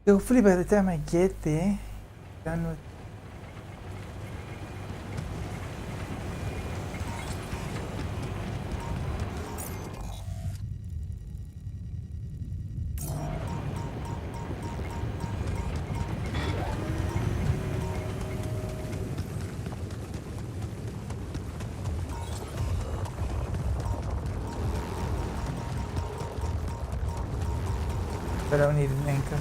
Hopefully by the time I get there, done with. But I don't need an anchor.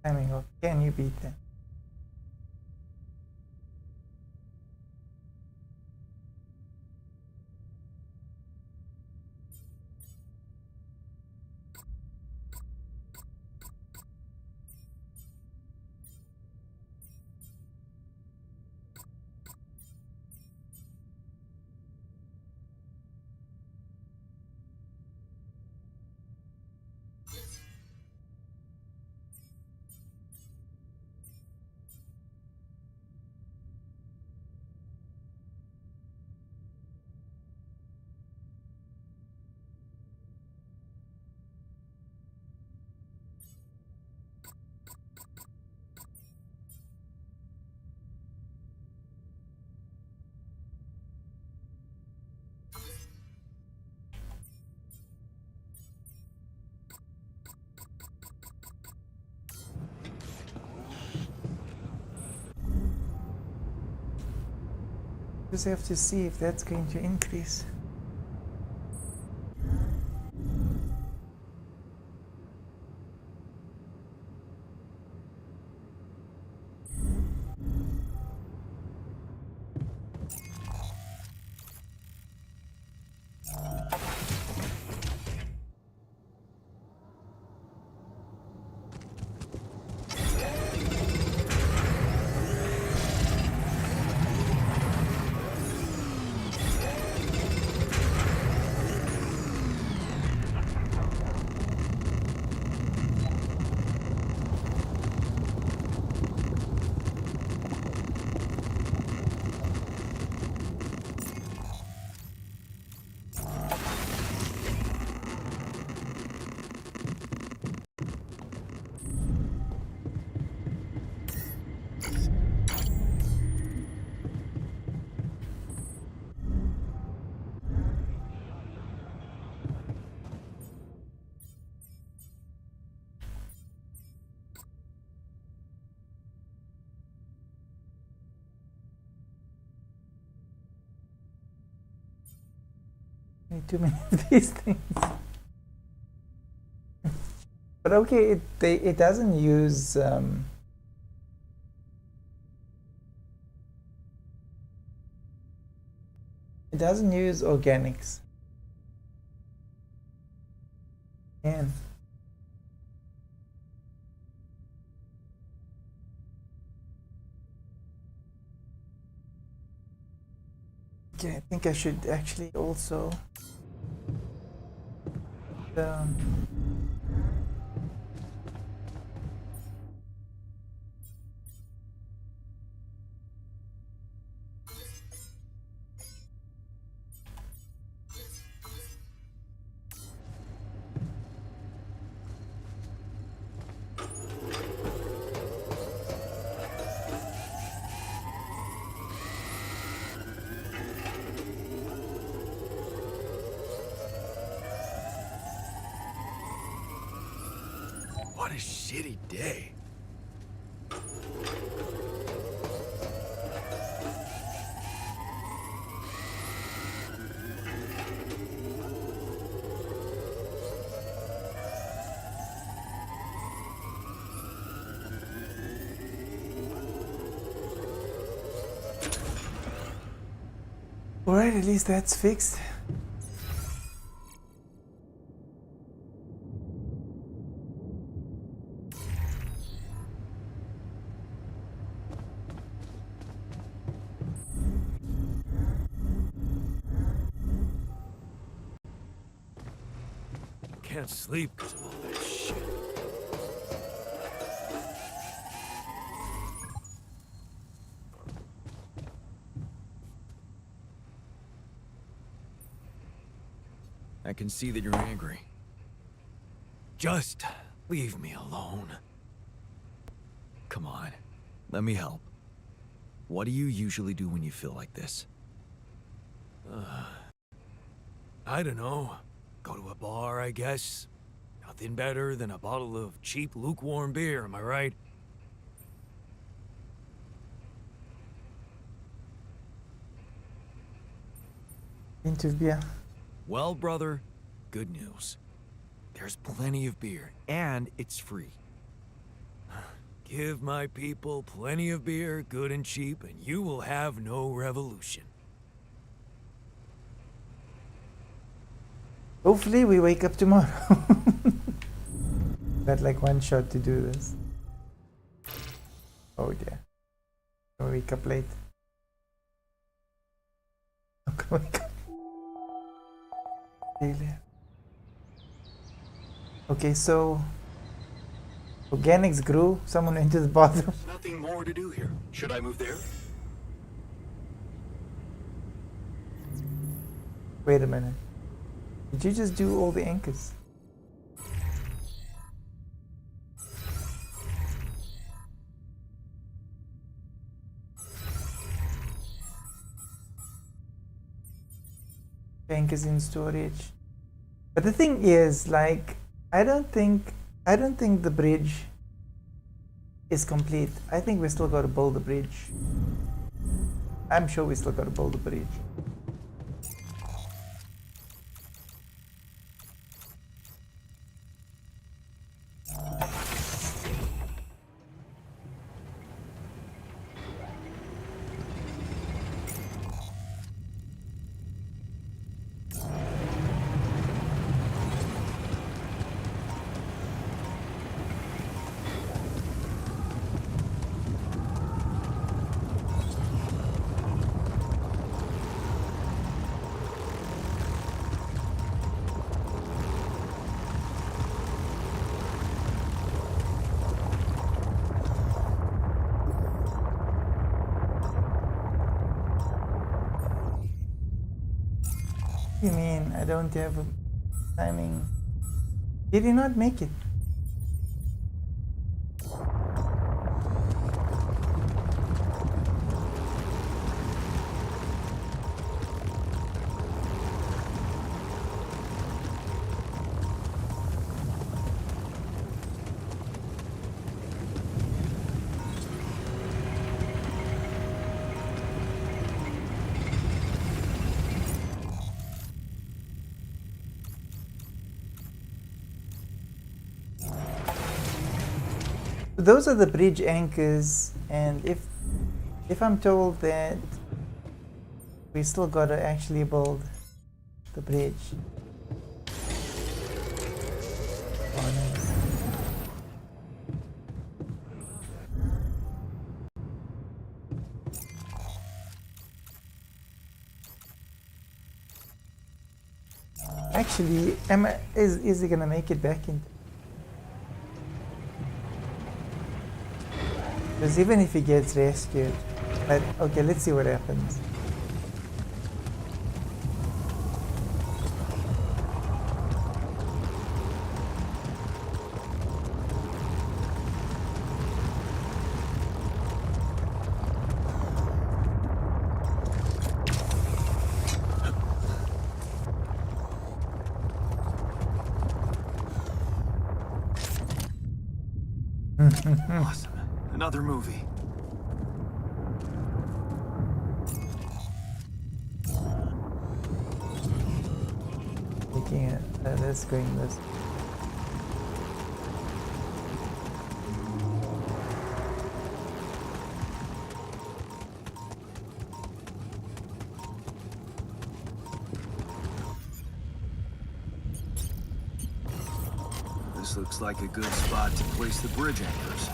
Timing of can you beat that? Just have to see if that's going to increase. Too many of these things. But okay, it doesn't use it doesn't use organics. And okay, I think I should actually also What a shitty day. Alright, at least that's fixed. Can't sleep because of all that shit. I can see that you're angry. Just leave me alone. Come on, let me help. What do you usually do when you feel like this? I don't know. Go to a bar, I guess. Nothing better than a bottle of cheap, lukewarm beer, am I right? Into beer. Well, brother, good news. There's plenty of beer, and it's free. Give my people plenty of beer, good and cheap, and you will have no revolution. Hopefully we wake up tomorrow. Got like one shot to do this. Oh dear. I'll wake up late. I'm gonna wake up. Really? Okay, so organics grew. Someone went to the bathroom. There's nothing more to do here. Should I move there? Wait a minute. Did you just do all the anchors? Anchors in storage. But the thing is, like, I don't think the bridge is complete. I think we still gotta build the bridge. I'm sure we still gotta build the bridge. You mean I don't have a timing? Did he not make it? Those are the bridge anchors, and if I'm told that we still gotta actually build the bridge. Oh, nice. Actually, is he gonna make it back in? Because even if he gets rescued, but okay, let's see what happens. Awesome. Another movie. Making it. Let's go in this. This looks like a good spot to place the bridge anchors.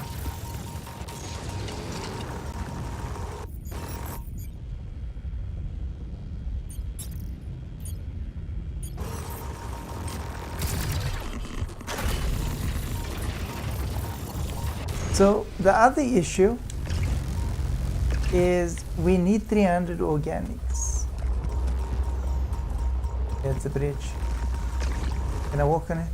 So the other issue is we need 300 organics. That's the bridge. Can I walk on it?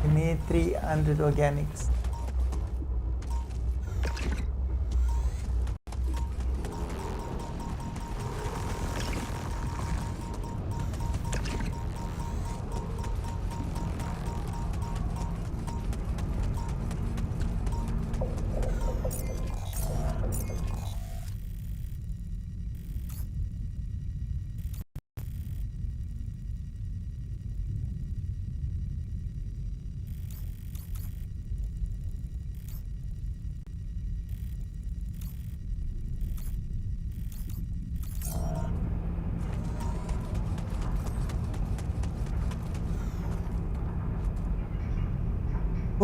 We need 300 organics.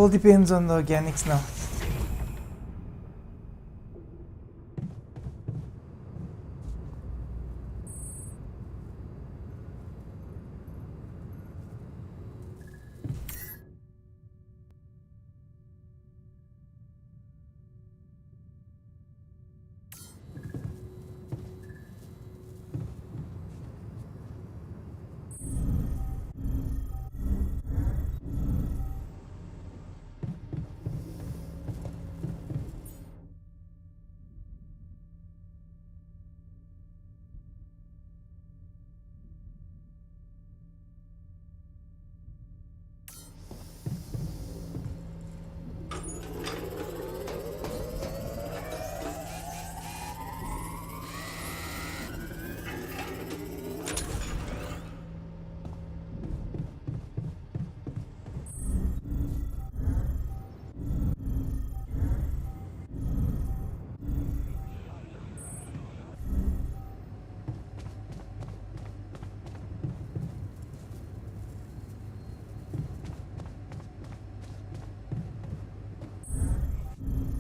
All depends on the organics now.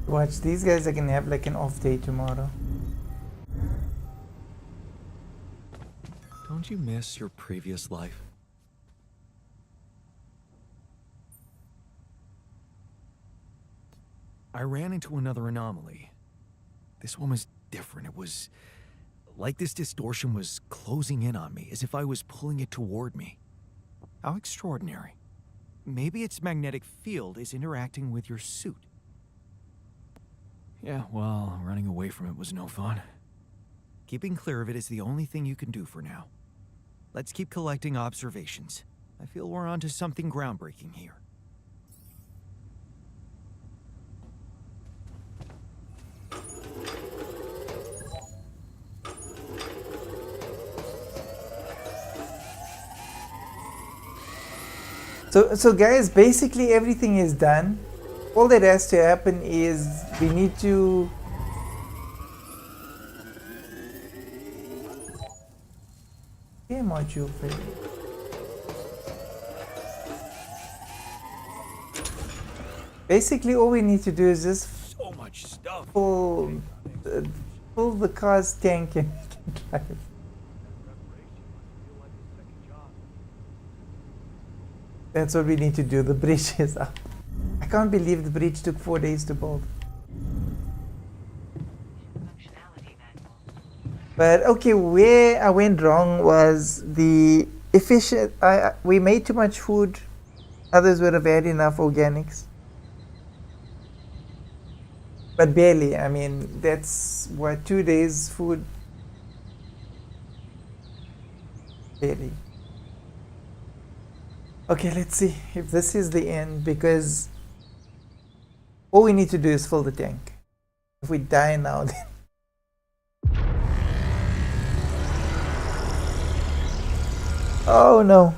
Watch, these guys are gonna have like an off day tomorrow. Don't you miss your previous life? I ran into another anomaly. This one was different. It was like this distortion was closing in on me, as if I was pulling it toward me. How extraordinary. Maybe its magnetic field is interacting with your suit. Yeah, well, running away from it was no fun. Keeping clear of it is the only thing you can do for now. Let's keep collecting observations. I feel we're onto something groundbreaking here. So guys, basically everything is done. All that has to happen is we need to module failure. Basically all we need to do is just So much stuff. pull the car's tank and we can drive. That's what we need to do. The bridge is up. I can't believe the bridge took 4 days to build. But okay, where I went wrong was the efficient. We made too much food. Others would have had enough organics. But barely. I mean, that's what, 2 days food? Barely. Okay, let's see if this is the end, because all we need to do is fill the tank. If we die now, then oh no.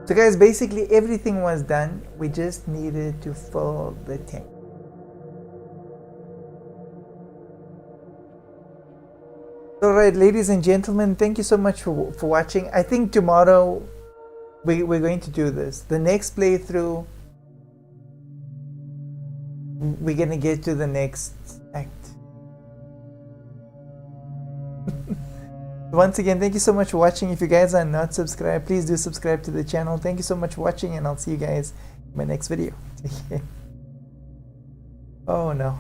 So guys, basically everything was done. We just needed to fill the tank. Alright, ladies and gentlemen, thank you so much for watching. I think tomorrow we're going to do this. The next playthrough, we're going to get to the next act. Once again, thank you so much for watching. If you guys are not subscribed, please do subscribe to the channel. Thank you so much for watching, and I'll see you guys in my next video. Take care. Oh no.